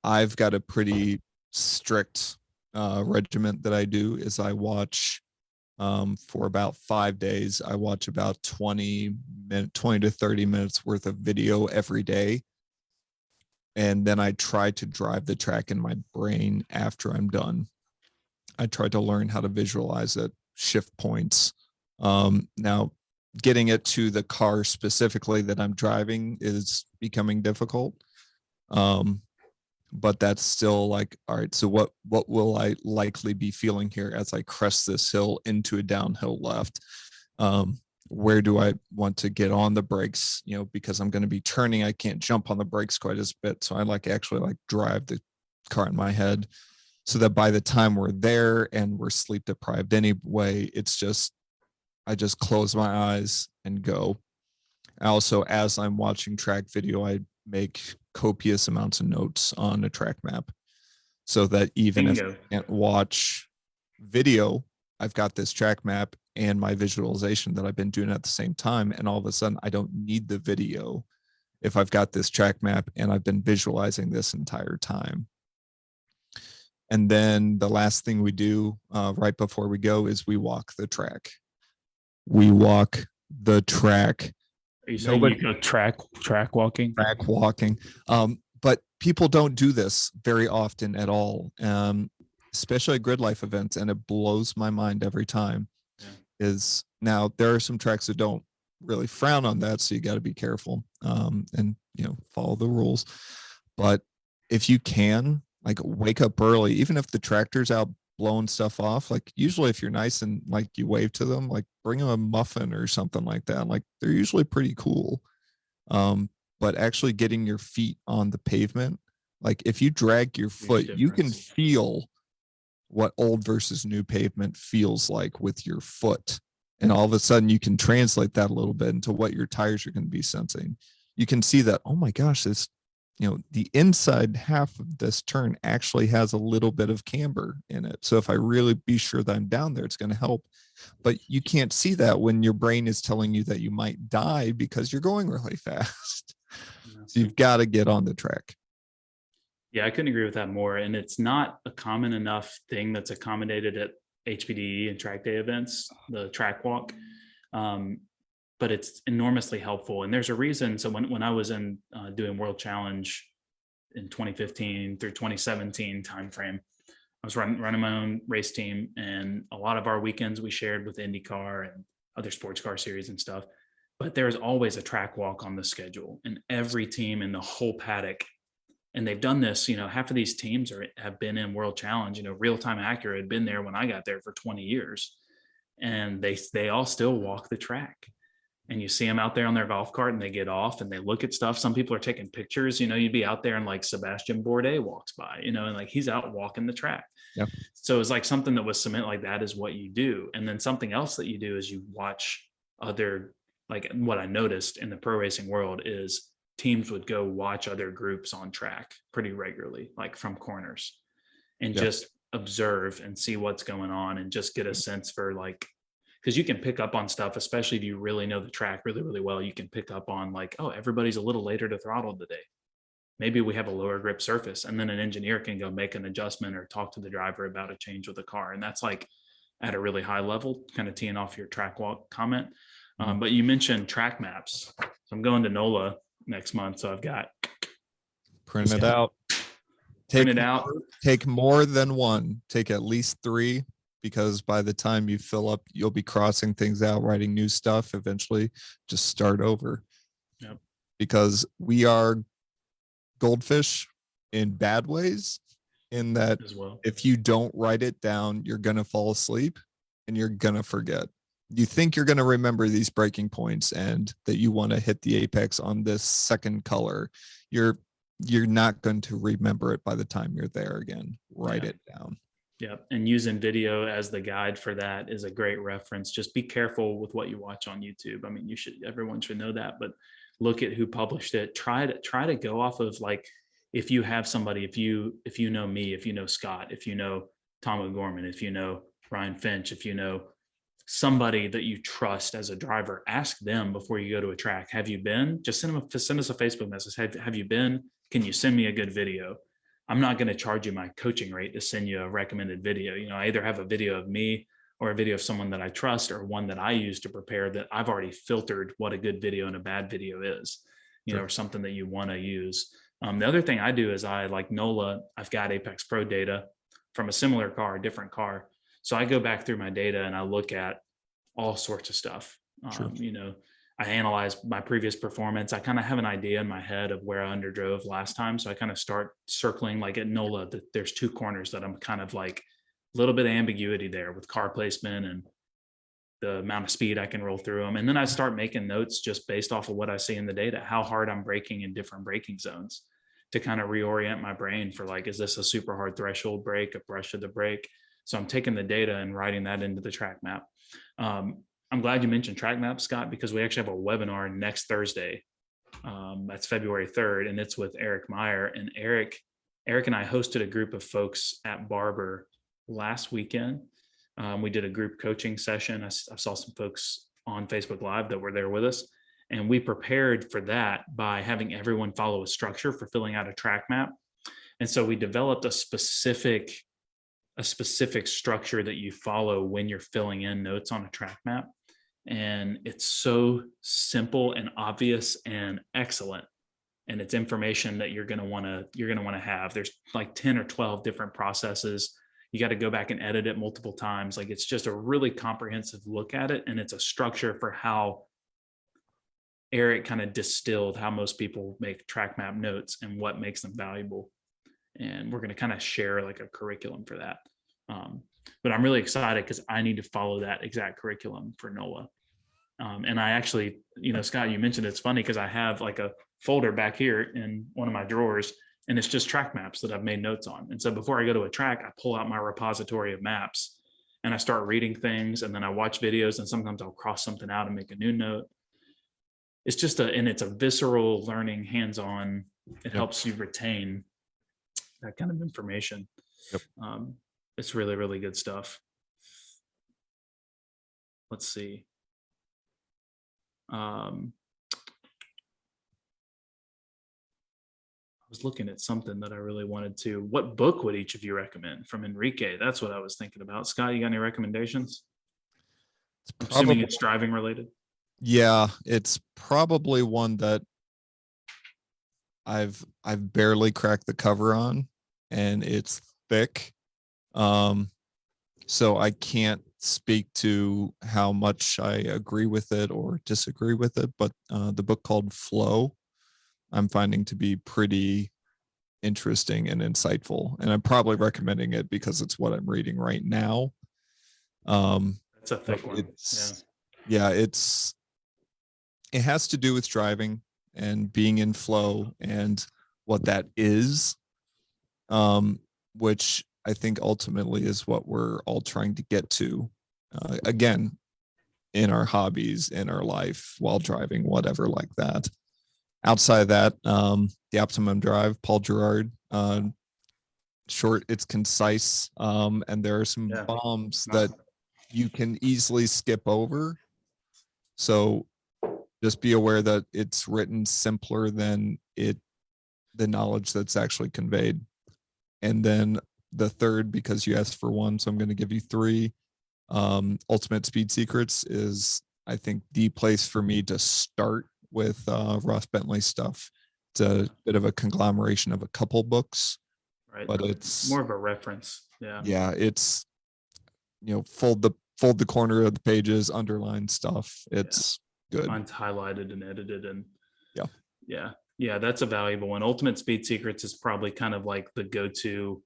Speaker 2: I've got a pretty strict regiment that I do is I watch for about 5 days. I watch about 20 to 30 minutes worth of video every day. And then I try to drive the track in my brain after I'm done. I try to learn how to visualize it, shift points, Now, getting it to the car specifically that I'm driving is becoming difficult. But that's still like, all right, so what will I likely be feeling here as I crest this hill into a downhill left? Where do I want to get on the brakes? You know, because I'm going to be turning, I can't jump on the brakes quite as bit. So I actually drive the car in my head so that by the time we're there and we're sleep deprived anyway, it's just, I just close my eyes and go. Also, as I'm watching track video, I make copious amounts of notes on a track map so that even if I can't watch video, I've got this track map and my visualization that I've been doing at the same time. And all of a sudden, I don't need the video if I've got this track map and I've been visualizing this entire time. And then the last thing we do right before we go is we walk the track. We walk the track.
Speaker 1: Are you saying you go track walking?
Speaker 2: Track walking. But people don't do this very often at all, especially at grid life events. And it blows my mind every time. Yeah. Is now there are some tracks that don't really frown on that. So you got to be careful and, you know, follow the rules. But if you can, like, wake up early, even if the tractor's out blowing stuff off, like usually if you're nice and like you wave to them, like bring them a muffin or something like that. Like they're usually pretty cool. But actually getting your feet on the pavement, like if you drag your foot, you can feel what old versus new pavement feels like with your foot. And all of a sudden you can translate that a little bit into what your tires are going to be sensing. You can see that, oh my gosh, this, you know, the inside half of this turn actually has a little bit of camber in it. So if I really be sure that I'm down there, it's going to help. But you can't see that when your brain is telling you that you might die because you're going really fast. So you've got to get on the track.
Speaker 1: Yeah, I couldn't agree with that more. And it's not a common enough thing that's accommodated at HPDE and track day events, the track walk. But it's enormously helpful. And there's a reason. So when I was in doing World Challenge in 2015 through 2017 timeframe, I was running my own race team, and a lot of our weekends we shared with IndyCar and other sports car series and stuff. But there's always a track walk on the schedule, and every team in the whole paddock. And they've done this, you know, half of these teams have been in World Challenge, you know, Real Time Accurate had been there when I got there for 20 years, and they all still walk the track. And you see them out there on their golf cart and they get off and they look at stuff. Some people are taking pictures, you know, you'd be out there and like Sebastian Bourdais walks by, you know, and like he's out walking the track.
Speaker 2: Yep.
Speaker 1: So it's like something that was cement like that is what you do. And then something else that you do is you watch other, like what I noticed in the pro racing world is teams would go watch other groups on track pretty regularly, like from corners, and just observe and see what's going on and just get a sense for like, because you can pick up on stuff, especially if you really know the track really, really well. You can pick up on like, oh, everybody's a little later to throttle today. Maybe we have a lower grip surface, and then an engineer can go make an adjustment or talk to the driver about a change with the car. And that's like at a really high level, kind of teeing off your track walk comment. But you mentioned track maps. So I'm going to NOLA next month. So I've got
Speaker 2: print it out. Take more than one. Take at least 3. Because by the time you fill up, you'll be crossing things out, writing new stuff. Eventually, just start over.
Speaker 1: Yep.
Speaker 2: Because we are goldfish in bad ways, in that if you don't write it down, you're going to fall asleep and you're going to forget. You think you're going to remember these breaking points and that you want to hit the apex on this second color. You're not going to remember it by the time you're there again. Write it down.
Speaker 1: Yeah, and using video as the guide for that is a great reference. Just be careful with what you watch on YouTube. I mean, everyone should know that, but look at who published it. Try to go off of, like, if you have somebody, if you know me, if you know Scott, if you know Tom O'Gorman, if you know Ryan Finch, if you know somebody that you trust as a driver, ask them before you go to a track. Have you been? Just send us a Facebook message. Have you been? Can you send me a good video? I'm not going to charge you my coaching rate to send you a recommended video. You know, I either have a video of me or a video of someone that I trust, or one that I use to prepare, that I've already filtered what a good video and a bad video is, you know, or something that you want to use. The other thing I do is I, like NOLA, I've got Apex Pro data from a similar car, a different car. So I go back through my data and I look at all sorts of stuff.
Speaker 2: Sure.
Speaker 1: I analyze my previous performance. I kind of have an idea in my head of where I underdrove last time. So I kind of start circling, like at NOLA, that there's two corners that I'm kind of like a little bit of ambiguity there with car placement and the amount of speed I can roll through them. And then I start making notes just based off of what I see in the data, how hard I'm braking in different braking zones, to kind of reorient my brain for like, is this a super hard threshold brake, a brush of the brake? So I'm taking the data and writing that into the track map. I'm glad you mentioned track maps, Scott, because we actually have a webinar next Thursday. That's February 3rd, and it's with Eric Meyer. And Eric and I hosted a group of folks at Barber last weekend. We did a group coaching session. I saw some folks on Facebook Live that were there with us, and we prepared for that by having everyone follow a structure for filling out a track map. And so we developed a specific structure that you follow when you're filling in notes on a track map. And it's so simple and obvious and excellent. And it's information that you're going to want to have. There's like 10 or 12 different processes. You got to go back and edit it multiple times. Like, it's just a really comprehensive look at it. And it's a structure for how Eric kind of distilled how most people make track map notes and what makes them valuable. And we're going to kind of share like a curriculum for that. But I'm really excited because I need to follow that exact curriculum for NOLA. And I actually, Scott, you mentioned it's funny because I have like a folder back here in one of my drawers, and it's just track maps that I've made notes on. And so before I go to a track, I pull out my repository of maps and I start reading things, and then I watch videos, and sometimes I'll cross something out and make a new note. It's just it's a visceral learning, hands-on. It helps you retain that kind of information.
Speaker 2: Yep.
Speaker 1: It's really, really good stuff. Let's see. I was looking at something that I really wanted to. What book would each of you recommend from Enrique? That's what I was thinking about. Scott, you got any recommendations? Assuming it's driving related.
Speaker 2: Yeah, it's probably one that I've barely cracked the cover on, and it's thick. So I can't speak to how much I agree with it or disagree with it, but the book called Flow, I'm finding to be pretty interesting and insightful, and I'm probably recommending it because it's what I'm reading right now.
Speaker 1: It's a thick one.
Speaker 2: It has to do with driving and being in flow and what that is, which I think ultimately is what we're all trying to get to, again, in our hobbies, in our life, while driving, whatever like that. Outside of that, The Optimum Drive, Paul Gerard, short, it's concise, and there are some bombs that you can easily skip over. So just be aware that it's written simpler than the knowledge that's actually conveyed. And then the third, because you asked for one, so I'm going to give you three. Ultimate Speed Secrets is, I think, the place for me to start with Ross Bentley stuff. It's a bit of a conglomeration of a couple books,
Speaker 1: right?
Speaker 2: But it's
Speaker 1: more of a reference.
Speaker 2: Yeah, it's fold the corner of the pages, underline stuff. It's good.
Speaker 1: Mine's highlighted and edited, and
Speaker 2: yeah,
Speaker 1: that's a valuable one. Ultimate Speed Secrets is probably kind of like the go-to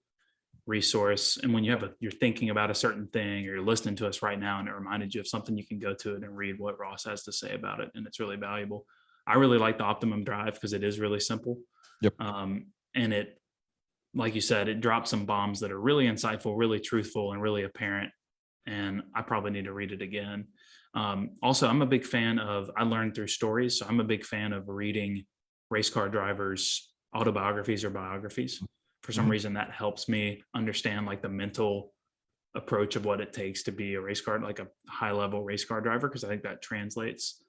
Speaker 1: resource. And when you're thinking about a certain thing, or you're listening to us right now and it reminded you of something, you can go to it and read what Ross has to say about it, and it's really valuable. I really like the Optimum Drive because it is really simple.
Speaker 2: Yep.
Speaker 1: And it, like you said, it drops some bombs that are really insightful, really truthful, and really apparent. And I probably need to read it again. Also, I'm a big fan of, I learned through stories. So I'm a big fan of reading race car drivers' autobiographies or biographies. For some reason, that helps me understand like the mental approach of what it takes to be a race car, like a high level race car driver, because I think that translates.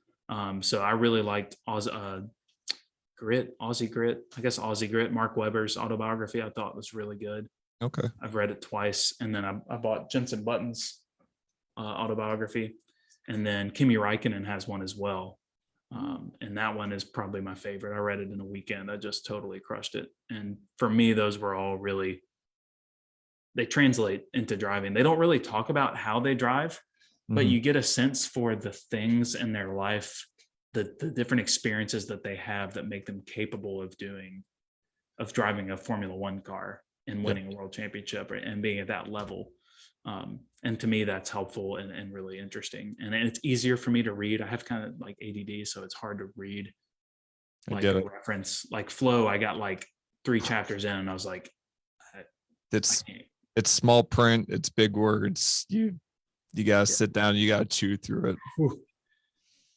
Speaker 1: So I really liked Aussie Grit, Mark Webber's autobiography. I thought was really good.
Speaker 2: Okay.
Speaker 1: I've read it twice. And then I bought Jensen Button's autobiography. And then Kimi Räikkönen has one as well. And that one is probably my favorite. I read it in a weekend. I just totally crushed it. And for me, those were all really, they translate into driving. They don't really talk about how they drive, but you get a sense for the things in their life, the different experiences that they have that make them capable of driving a Formula One car and winning a world championship, right, and being at that level. And to me, that's helpful and really interesting. And it's easier for me to read. I have kind of like ADD, so it's hard to read like a reference. Like Flow, I got like 3 chapters in and I was like,
Speaker 2: it's small print, it's big words. You gotta sit down, you gotta chew through it.
Speaker 1: Whew.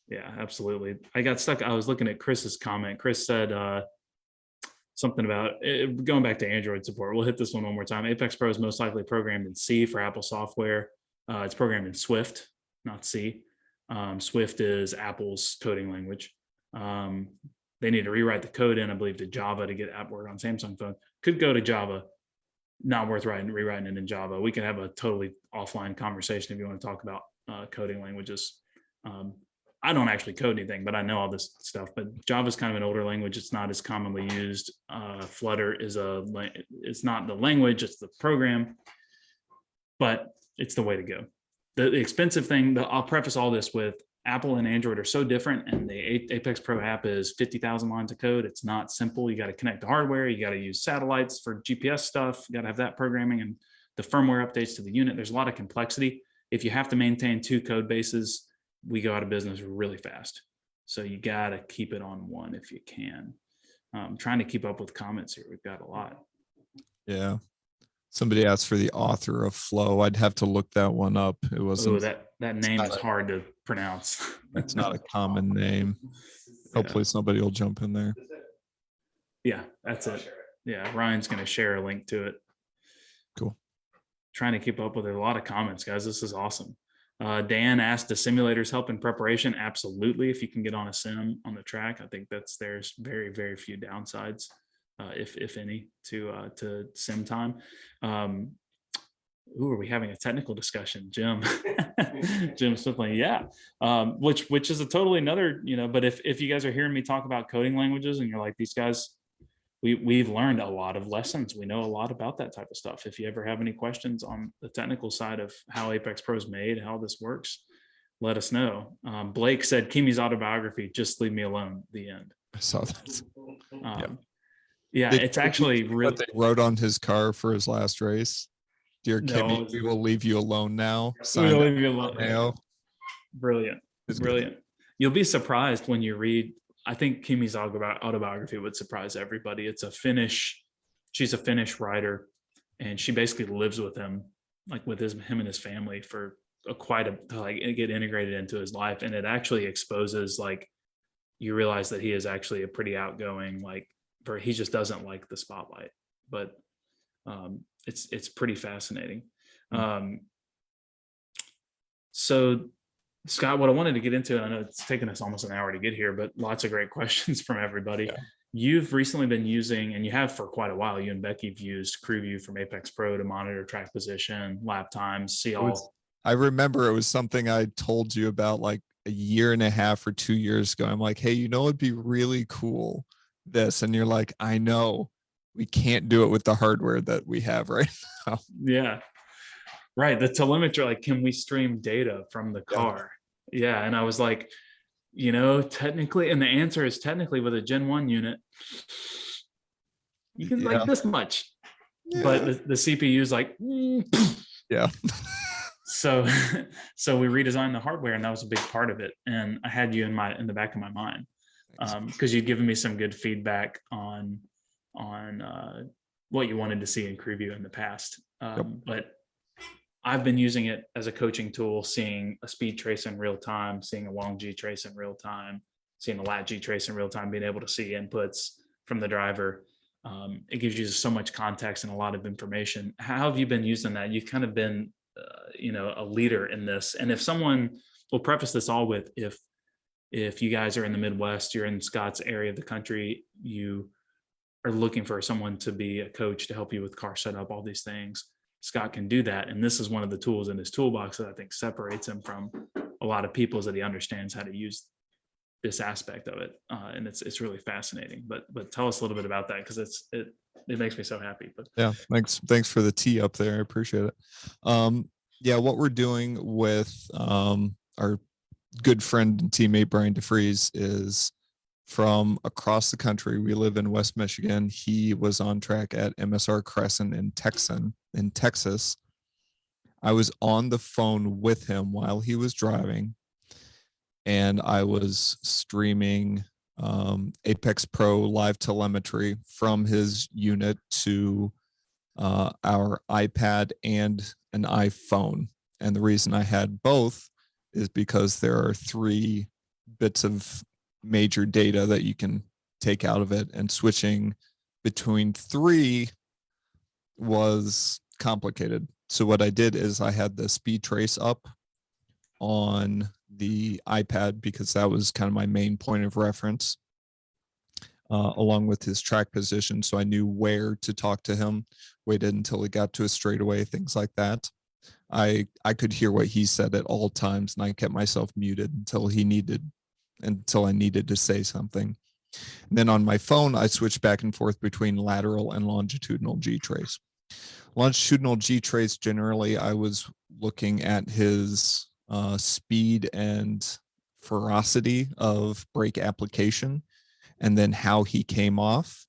Speaker 1: Yeah, absolutely. I got stuck. I was looking at Chris's comment. Chris said something about going back to Android support. We'll hit this one more time. Apex Pro is most likely programmed in C for Apple software. It's programmed in Swift, not C. Swift is Apple's coding language. They need to rewrite the code in, I believe, to Java to get app work on Samsung phone. Could go to Java. Not worth rewriting it in Java. We can have a totally offline conversation if you want to talk about coding languages. I don't actually code anything, but I know all this stuff. But Java is kind of an older language. It's not as commonly used. Flutter it's not the language, it's the program, but it's the way to go. The expensive thing, I'll preface all this with Apple and Android are so different, and the Apex Pro app is 50,000 lines of code. It's not simple. You got to connect the hardware. You got to use satellites for GPS stuff. You got to have that programming and the firmware updates to the unit. There's a lot of complexity. If you have to maintain 2 code bases, we go out of business really fast. So you got to keep it on one if you can. Trying to keep up with comments here. We've got a lot.
Speaker 2: Yeah. Somebody asked for the author of Flow. I'd have to look that one up. It wasn't.
Speaker 1: That name is hard to pronounce.
Speaker 2: It's not a common name. Hopefully somebody will jump in there.
Speaker 1: Yeah, that's it. Yeah, Ryan's going to share a link to it.
Speaker 2: Cool. Trying
Speaker 1: to keep up with it. A lot of comments, guys. This is awesome. Dan asked, "Do simulators help in preparation?" Absolutely. If you can get on a sim on the track, I think there's very, very few downsides, if any, to sim time. Are we having a technical discussion, Jim? Jim Smithling, yeah. Which is a totally another, but if you guys are hearing me talk about coding languages and you're like, these guys, we've learned a lot of lessons. We know a lot about that type of stuff. If you ever have any questions on the technical side of how Apex Pro is made, how this works, let us know. Blake said, Kimi's autobiography, just leave me alone, the end.
Speaker 2: I saw that.
Speaker 1: Yeah, it's actually really
Speaker 2: what they wrote on his car for his last race. Dear Kimi, we will leave you alone now.
Speaker 1: We'll leave you alone.
Speaker 2: Now.
Speaker 1: Brilliant. Brilliant. You'll be surprised when you read, I think Kimi's autobiography would surprise everybody. She's a Finnish writer, and she basically lives with him, like with him and his family for get integrated into his life. And it actually exposes, like, you realize that he is actually a pretty outgoing, he just doesn't like the spotlight, but it's pretty fascinating. So Scott, what I wanted to get into, I know it's taken us almost an hour to get here, but lots of great questions from everybody. Yeah. You've recently been using, and you have for quite a while, you and Becky have used CrewView from Apex Pro to monitor track position, lap times,
Speaker 2: I remember it was something I told you about like a year and a half or 2 years ago. I'm like, hey, it'd be really cool, this. And you're like, I know. We can't do it with the hardware that we have right now.
Speaker 1: Yeah. Right. The telemetry, like, can we stream data from the car? Yeah. And I was like, technically, and the answer is technically with a Gen 1 unit, you can like this much, but the CPU is like,
Speaker 2: yeah.
Speaker 1: So we redesigned the hardware, and that was a big part of it. And I had you in the back of my mind, because you'd given me some good feedback on what you wanted to see in CrewView in the past. But I've been using it as a coaching tool, seeing a speed trace in real time, seeing a long G trace in real time, seeing a lat G trace in real time, being able to see inputs from the driver. It gives you so much context and a lot of information. How have you been using that? You've kind of been, a leader in this. And if someone, we'll preface this all with, if you guys are in the Midwest, you're in Scott's area of the country, you are looking for someone to be a coach to help you with car setup, all these things, Scott can do that. And this is one of the tools in his toolbox that I think separates him from a lot of people, is that he understands how to use this aspect of it. And it's really fascinating, but tell us a little bit about that, because it makes me so happy. But
Speaker 2: yeah, thanks for the tee up there. I appreciate it. Yeah, what we're doing with our good friend and teammate Brian DeFries is from across the country. We live in West Michigan. He was on track at MSR Crescent in Texas. I was on the phone with him while he was driving, and I was streaming Apex Pro live telemetry from his unit to our iPad and an iPhone. And the reason I had both is because there are 3 bits of major data that you can take out of it, and switching between 3 was complicated. So what I did is I had the speed trace up on the iPad because that was kind of my main point of reference, along with his track position. So I knew where to talk to him, waited until he got to a straightaway, things like that. I could hear what he said at all times, and I kept myself muted until I needed to say something. And then on my phone, I switched back and forth between lateral and longitudinal G trace. Longitudinal G trace, generally, I was looking at his speed and ferocity of brake application, and then how he came off,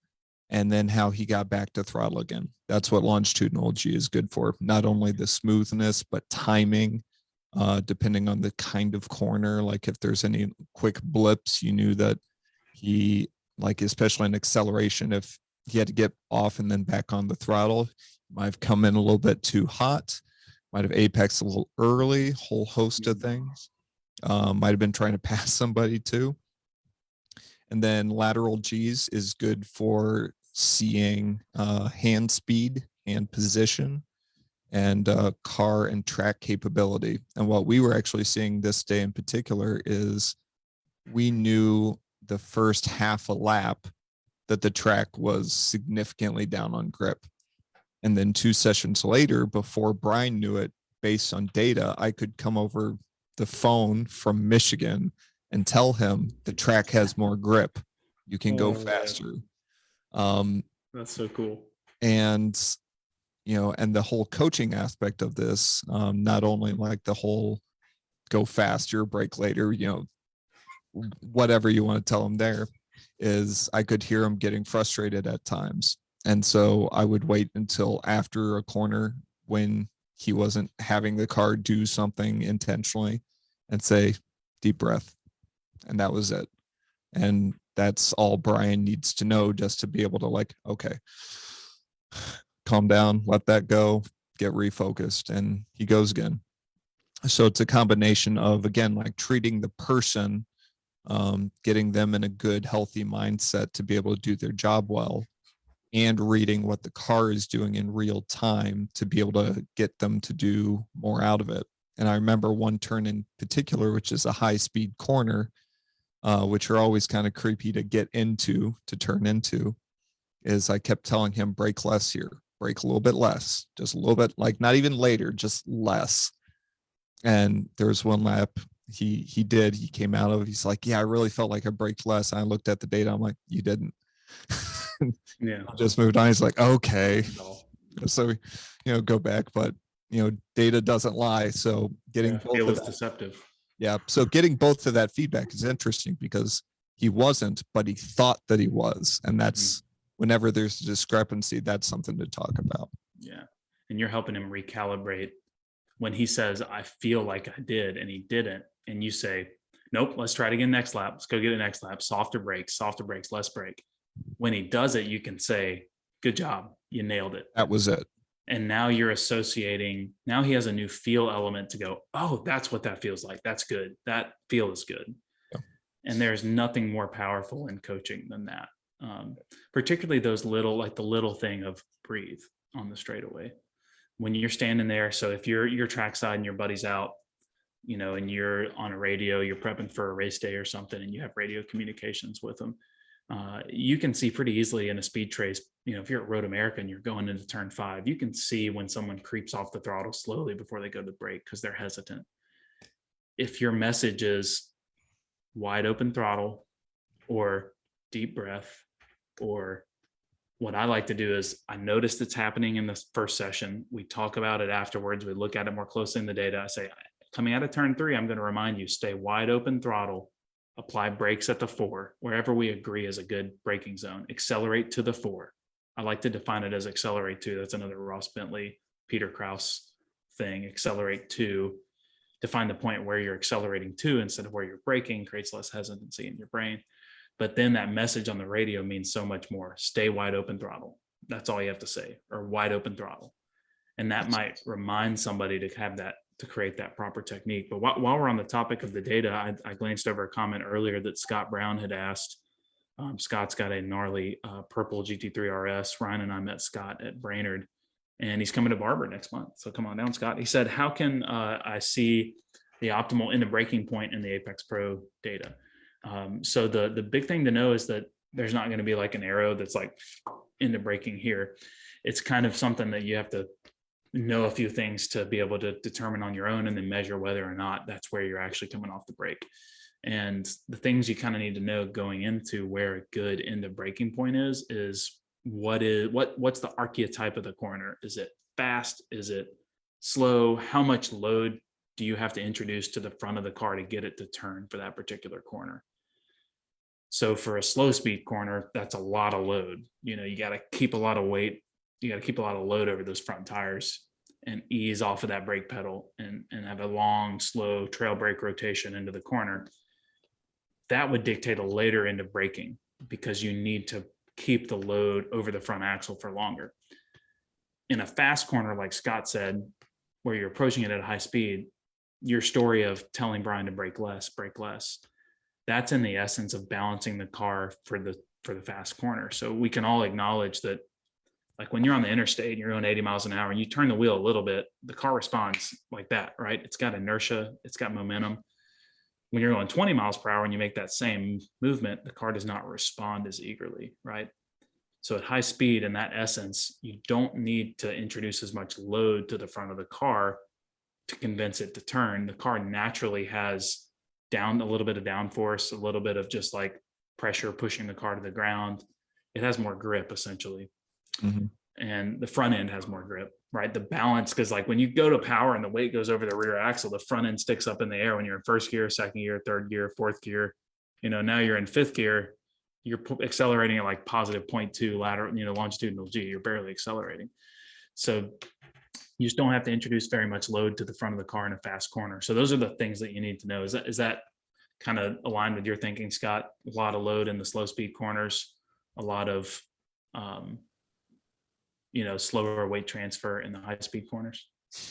Speaker 2: and then how he got back to throttle again. That's what longitudinal G is good for. Not only the smoothness, but timing, depending on the kind of corner. Like if there's any quick blips, you knew that he, like especially in acceleration, if he had to get off and then back on the throttle, might have come in a little bit too hot, might have apexed a little early, whole host of things. Might have been trying to pass somebody too. And then lateral G's is good for seeing hand speed, hand position, and car and track capability. And what we were actually seeing this day in particular is we knew the first half a lap that the track was significantly down on grip. And then 2 sessions later, before Brian knew it, based on data, I could come over the phone from Michigan and tell him the track has more grip. You can go faster.
Speaker 1: That's so cool.
Speaker 2: And, and the whole coaching aspect of this, not only like the whole go faster, brake later, whatever you want to tell him there, is I could hear him getting frustrated at times. And so I would wait until after a corner when he wasn't having the car do something intentionally and say, deep breath. And that was it. And that's all Brian needs to know, just to be able to like, okay, calm down, let that go, get refocused. And he goes again. So it's a combination of, again, like treating the person, getting them in a good, healthy mindset to be able to do their job well, and reading what the car is doing in real time to be able to get them to do more out of it. And I remember one turn in particular, which is a high speed corner, which are always kind of creepy to get into, to turn into, is I kept telling him, brake less here, brake a little bit less, just a little bit, like not even later, just less. And there was one lap he came out of, he's like, yeah, I really felt like I braked less. I looked at the data, I'm like, you didn't.
Speaker 1: Yeah.
Speaker 2: Just moved on. He's like, okay. So, go back, but data doesn't lie. So getting both
Speaker 1: it was
Speaker 2: of that,
Speaker 1: deceptive.
Speaker 2: yeah. So getting both of that feedback is interesting because he wasn't, but he thought that he was. And that's whenever there's a discrepancy, that's something to talk about.
Speaker 1: Yeah. And you're helping him recalibrate when he says, I feel like I did, and he didn't. And you say, nope, let's try it again next lap. Let's go get it next lap. Softer brakes, less brake. When he does it, you can say, good job, you nailed it.
Speaker 2: That was it.
Speaker 1: And now you're associating, now he has a new feel element to go, oh, that's what that feels like. That's good. That feel is good. Yeah. And there's nothing more powerful in coaching than that. Particularly those little, like the little thing of breathe on the straightaway. When you're standing there, so if you're trackside and your buddy's out, and you're on a radio, you're prepping for a race day or something, and you have radio communications with them, you can see pretty easily in a speed trace, if you're at Road America and you're going into turn 5, you can see when someone creeps off the throttle slowly before they go to the brake because they're hesitant. If your message is wide open throttle or deep breath or what I like to do is I noticed it's happening in the first session. We talk about it afterwards. We look at it more closely in the data. I say, coming out of turn 3, I'm going to remind you, stay wide open throttle, apply brakes at the 4, wherever we agree is a good braking zone, accelerate to the 4. I like to define it as accelerate to. That's another Ross Bentley, Peter Krause thing. Accelerate to define the point where you're accelerating to instead of where you're braking, creates less hesitancy in your brain. But then that message on the radio means so much more. Stay wide open throttle. That's all you have to say, or wide open throttle. And that might remind somebody to have that, to create that proper technique. But while we're on the topic of the data, I glanced over a comment earlier that Scott Brown had asked. Scott's got a gnarly purple GT3 RS. Ryan and I met Scott at Brainerd, and he's coming to Barber next month. So come on down, Scott. He said, how can I see the optimal end of braking point in the Apex Pro data? So the big thing to know is that there's not going to be like an arrow that's like into braking here. It's kind of something that you have to know a few things to be able to determine on your own, and then measure whether or not that's where you're actually coming off the brake. And the things you kind of need to know going into where a good end of braking point is what's the archetype of the corner? Is it fast? Is it slow? How much load do you have to introduce to the front of the car to get it to turn for that particular corner? So for a slow speed corner, that's a lot of load. You got to keep a lot of weight. You got to keep a lot of load over those front tires and ease off of that brake pedal and have a long, slow trail brake rotation into the corner. That would dictate a later end of braking, because you need to keep the load over the front axle for longer. In a fast corner, like Scott said, where you're approaching it at a high speed, your story of telling Brian to brake less, that's in the essence of balancing the car for the fast corner. So we can all acknowledge that, like when you're on the interstate and you're going 80 miles an hour and you turn the wheel a little bit, the car responds like that, right? It's got inertia, it's got momentum. When you're going 20 miles per hour and you make that same movement, the car does not respond as eagerly, right? So at high speed, in that essence, you don't need to introduce as much load to the front of the car to convince it to turn. The car naturally has a little bit of downforce, a little bit of just like pressure pushing the car to the ground. It has more grip essentially. Mm-hmm. And the front end has more grip, right? The balance, because like when you go to power and the weight goes over the rear axle, the front end sticks up in the air when you're in first gear, second gear, third gear, fourth gear. Now you're in fifth gear, you're accelerating at like positive 0.2 lateral, longitudinal G. You're barely accelerating. So you just don't have to introduce very much load to the front of the car in a fast corner. So those are the things that you need to know. Is that kind of aligned with your thinking, Scott? A lot of load in the slow speed corners, a lot of slower weight transfer in the high speed corners.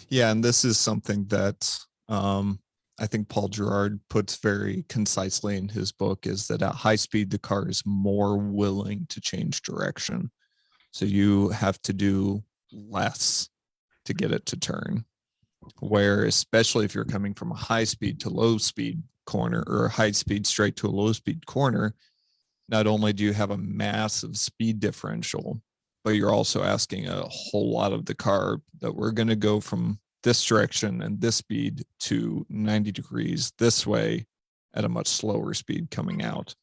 Speaker 2: Yeah, and this is something that I think Paul Gerard puts very concisely in his book, is that at high speed, the car is more willing to change direction. So you have to do less to get it to turn. Where, especially if you're coming from a high speed to low speed corner, or a high speed straight to a low speed corner, not only do you have a massive speed differential, but you're also asking a whole lot of the car that we're going to go from this direction and this speed to 90 degrees this way at a much slower speed coming out.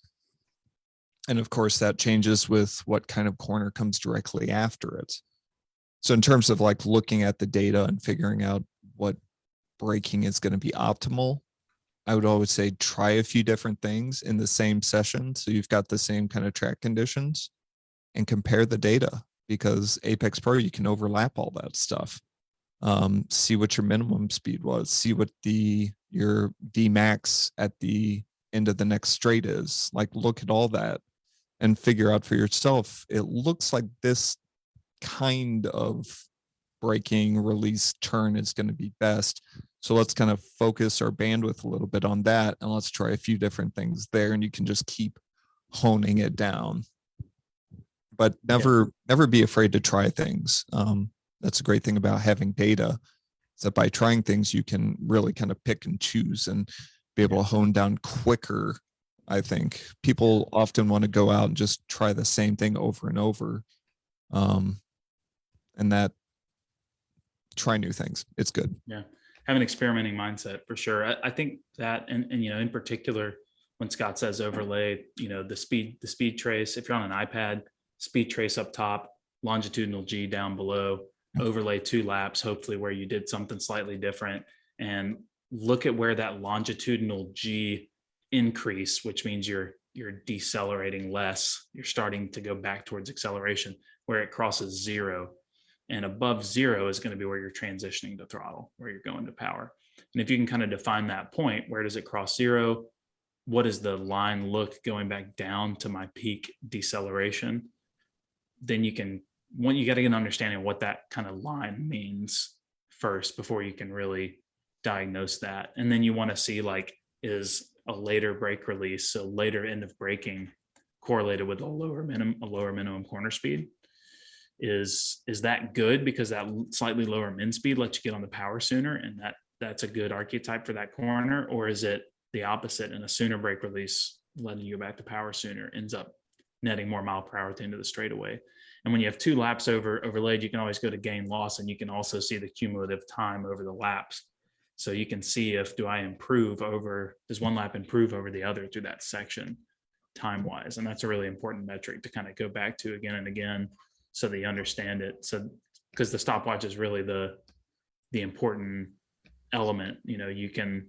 Speaker 2: And of course, that changes with what kind of corner comes directly after it. So in terms of like looking at the data and figuring out what braking is going to be optimal, I would always say try a few different things in the same session, so you've got the same kind of track conditions, and compare the data, because Apex Pro, you can overlap all that stuff. See what your minimum speed was, see what your D max at the end of the next straight is. Like, look at all that and figure out for yourself, it looks like this kind of braking release turn is going to be best. So let's kind of focus our bandwidth a little bit on that, and let's try a few different things there, and you can just keep honing it down. But never be afraid to try things. That's a great thing about having data, is that by trying things, you can really kind of pick and choose and be able to hone down quicker. I think people often want to go out and just try the same thing over and over. And that, try new things. It's good.
Speaker 1: Yeah. Have an experimenting mindset for sure. I think that, and in particular, when Scott says overlay, the speed trace, if you're on an iPad, speed trace up top, longitudinal G down below, overlay 2 laps, hopefully where you did something slightly different, and look at where that longitudinal G increase, which means you're decelerating less, you're starting to go back towards acceleration, where it crosses 0. And above 0 is going to be where you're transitioning to throttle, where you're going to power. And if you can kind of define that point, where does it cross 0? What does the line look going back down to my peak deceleration? Then you can, you got to get an understanding of what that kind of line means first before you can really diagnose that. And then you want to see, like, is a later brake release, so later end of braking, correlated with a lower minimum corner speed? Is that good because that slightly lower min speed lets you get on the power sooner, and that's a good archetype for that corner? Or is it the opposite, and a sooner brake release letting you go back to power sooner ends up netting more mile per hour to into the straightaway? And when you have 2 laps overlaid, you can always go to gain loss, and you can also see the cumulative time over the laps. So you can see if does 1 lap improve over the other through that section time wise. And that's a really important metric to kind of go back to again and again, so that you understand it. So, because the stopwatch is really the important element. You can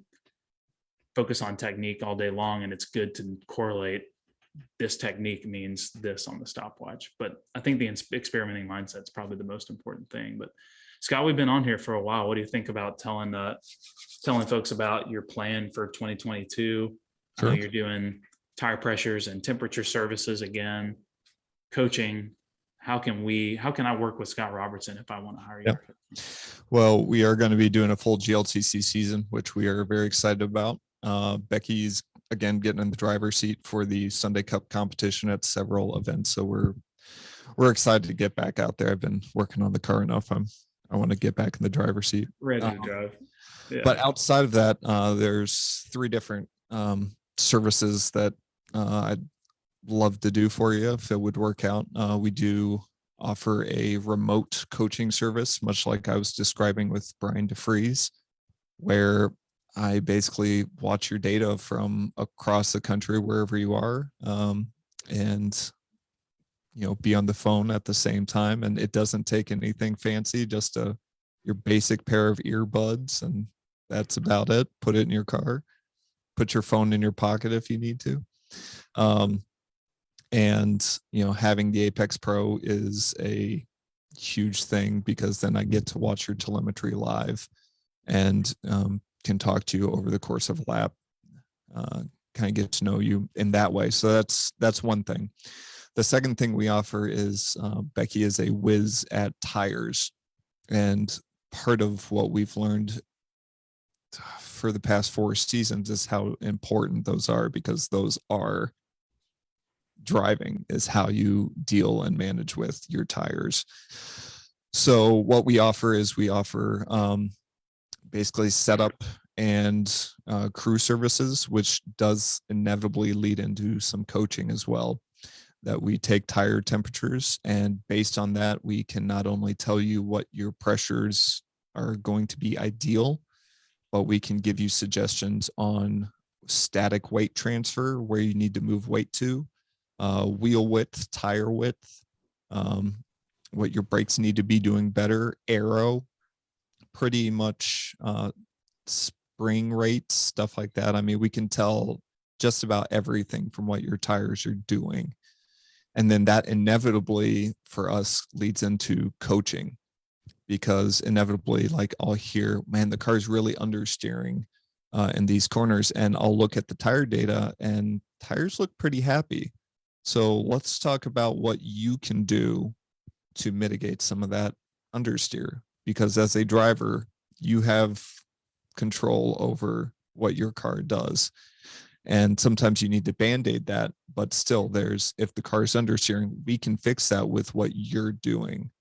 Speaker 1: focus on technique all day long, and it's good to correlate this technique means this on the stopwatch. But I think the experimenting mindset is probably the most important thing. But Scott, we've been on here for a while. What do you think about telling folks about your plan for 2022?
Speaker 2: Sure.
Speaker 1: I know you're doing tire pressures and temperature services again, coaching. How can I work with Scott Robertson if I want to hire you?
Speaker 2: Yeah. Well, we are going to be doing a full GLTC season, which we are very excited about. Becky's again getting in the driver's seat for the Sunday Cup competition at several events, so we're excited to get back out there. I've been working on the car enough. I want to get back in the driver's seat.
Speaker 1: Ready to drive. Yeah.
Speaker 2: But outside of that, there's 3 different services that I'd love to do for you if it would work out. We do offer a remote coaching service, much like I was describing with Brian DeFries, where I basically watch your data from across the country, wherever you are, and be on the phone at the same time. And it doesn't take anything fancy, just your basic pair of earbuds, and that's about it. Put it in your car, put your phone in your pocket if you need to. And having the Apex Pro is a huge thing, because then I get to watch your telemetry live and can talk to you over the course of a lap, kind of get to know you in that way. So that's one thing. The second thing we offer is Becky is a whiz at tires, and part of what we've learned for the past 4 seasons is how important those are, because those are driving, is how you deal and manage with your tires. So what we offer is basically setup and crew services, which does inevitably lead into some coaching as well, that we take tire temperatures, and based on that, we can not only tell you what your pressures are going to be ideal, but we can give you suggestions on static weight transfer, where you need to move weight to, wheel width, tire width, what your brakes need to be doing better, aero, pretty much spring rates, stuff like that. I mean, we can tell just about everything from what your tires are doing. And then that inevitably for us leads into coaching, because inevitably, like, I'll hear, man, the car's really understeering in these corners, and I'll look at the tire data and tires look pretty happy. So let's talk about what you can do to mitigate some of that understeer, because as a driver, you have control over what your car does. And sometimes you need to band-aid that, but still if the car is understeering, we can fix that with what you're doing.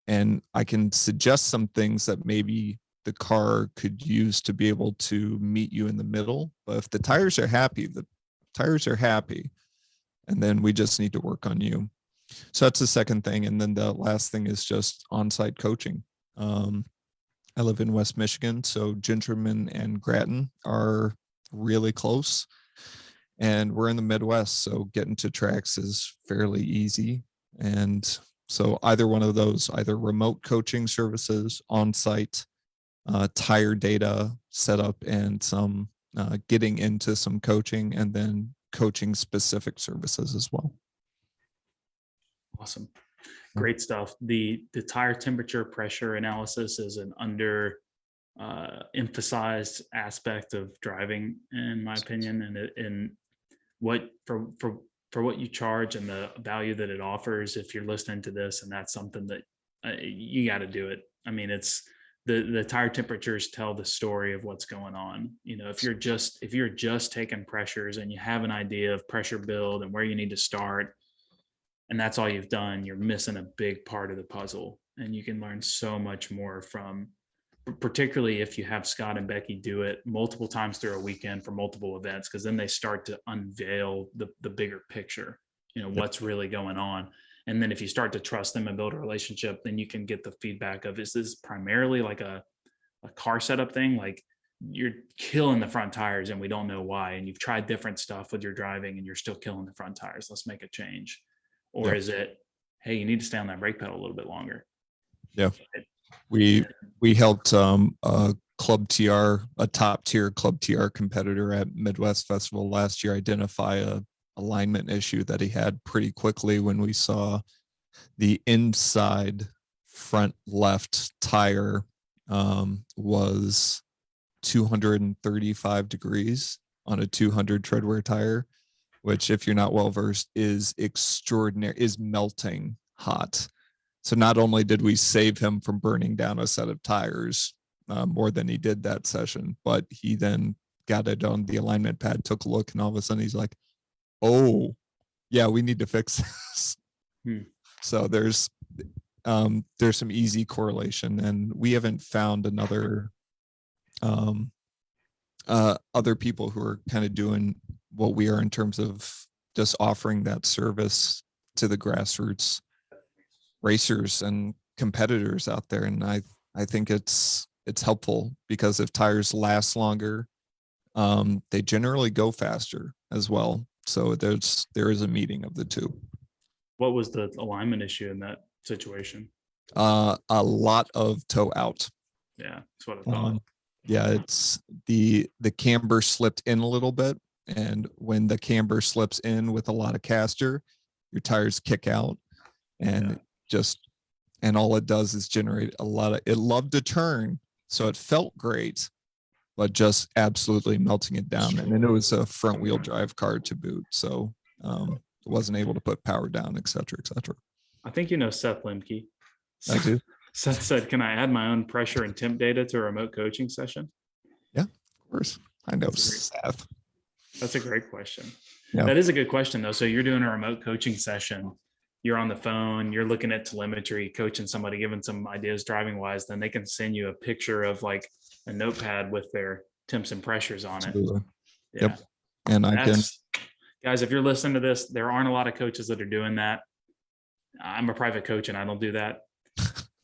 Speaker 2: And I can suggest some things that maybe the car could use to be able to meet you in the middle. But if the tires are happy, the tires are happy. And then we just need to work on you. So that's the second thing. And then the last thing is just on-site coaching. I live in West Michigan, so Gingerman and Grattan are really close. And we're in the Midwest, so getting to tracks is fairly easy. And so either one of those, either remote coaching services, on-site, tire data setup, and some getting into some coaching, and then coaching specific services as well.
Speaker 1: Awesome. Great stuff. The tire temperature pressure analysis is an under emphasized aspect of driving, in my opinion, and what for what you charge and the value that it offers. If you're listening to this and that's something that you got to do it. I mean, it's the tire temperatures tell the story of what's going on. You know, if you're just taking pressures and you have an idea of pressure build and where you need to start, and that's all you've done, you're missing a big part of the puzzle. And you can learn so much more from, particularly if you have Scott and Becky do it multiple times through a weekend for multiple events, because then they start to unveil the bigger picture, you know, what's really going on. And then if you start to trust them and build a relationship, then you can get the feedback of, is this primarily like a car setup thing? Like, you're killing the front tires and we don't know why. And you've tried different stuff with your driving and you're still killing the front tires. Let's make a change. Or is it, hey, you need to stay on that brake pedal a little bit longer?
Speaker 2: Yeah. We helped a Club TR, a top tier Club TR competitor at Midwest Festival last year, identify a alignment issue that he had pretty quickly when we saw the inside front left tire was 235 degrees on a 200 treadwear tire, which, if you're not well versed, is extraordinary, is melting hot. So not only did we save him from burning down a set of tires more than he did that session, but he then got it on the alignment pad, took a look, and all of a sudden he's like, oh, yeah, we need to fix this. So there's some easy correlation, and we haven't found another other people who are kind of doing what we are in terms of just offering that service to the grassroots racers and competitors out there. And I think it's helpful, because if tires last longer, they generally go faster as well. So there is a meeting of the two.
Speaker 1: What was the alignment issue in that situation?
Speaker 2: A lot of toe out.
Speaker 1: Yeah, that's what I thought.
Speaker 2: Yeah, it's the camber slipped in a little bit, and when the camber slips in with a lot of caster, your tires kick out, and and all it does is generate a lot of, it loved to turn, so it felt great, but just absolutely melting it down. And then it was a front wheel drive car to boot, so it wasn't able to put power down, et cetera, et cetera.
Speaker 1: I think you know Seth Lemke.
Speaker 2: I do.
Speaker 1: Seth said, can I add my own pressure and temp data to a remote coaching session?
Speaker 2: Yeah, of course. I know Seth.
Speaker 1: That's a great question.
Speaker 2: Yeah.
Speaker 1: That is a good question, though. So you're doing a remote coaching session. You're on the phone, you're looking at telemetry, coaching somebody, giving some ideas driving wise, then they can send you a picture of like a notepad with their temps and pressures on
Speaker 2: Absolutely.
Speaker 1: it.
Speaker 2: Yep. And
Speaker 1: guys, if you're listening to this, there aren't a lot of coaches that are doing that. I'm a private coach and I don't do that.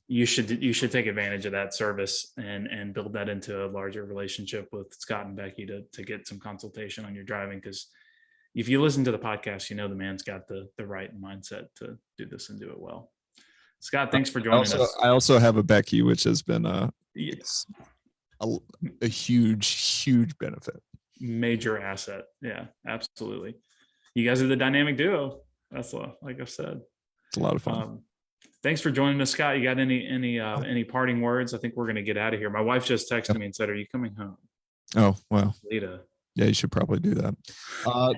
Speaker 1: You should take advantage of that service and build that into a larger relationship with Scott and Becky to get some consultation on your driving. Because if you listen to the podcast, you know the man's got the right mindset to do this and do it well. Scott, thanks for joining us.
Speaker 2: I also have a Becky, which has been a huge benefit.
Speaker 1: Major asset. Yeah, absolutely. You guys are the dynamic duo. That's like I've said.
Speaker 2: It's a lot of fun.
Speaker 1: Thanks for joining us, Scott. You got any parting words? I think we're going to get out of here. My wife just texted me and said, "Are you coming home?"
Speaker 2: Oh, well.
Speaker 1: Lita.
Speaker 2: Yeah, you should probably do that.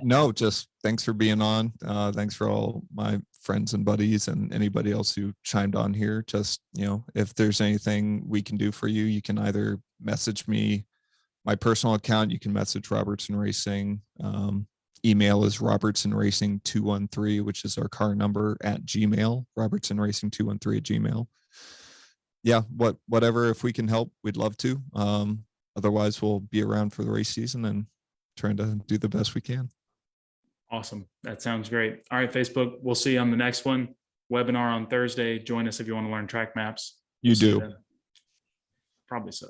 Speaker 2: No, just thanks for being on. Thanks for all my friends and buddies and anybody else who chimed on here. Just, if there's anything we can do for you, you can either message me, my personal account. You can message Robertson Racing. Email is robertsonracing213, which is our car number, at Gmail, robertsonracing213 at Gmail. Yeah, whatever, if we can help, we'd love to. Otherwise, we'll be around for the race season and trying to do the best we can.
Speaker 1: Awesome. That sounds great. All right, Facebook, we'll see you on the next one. Webinar on Thursday. Join us if you want to learn track maps.
Speaker 2: You do.
Speaker 1: Probably so.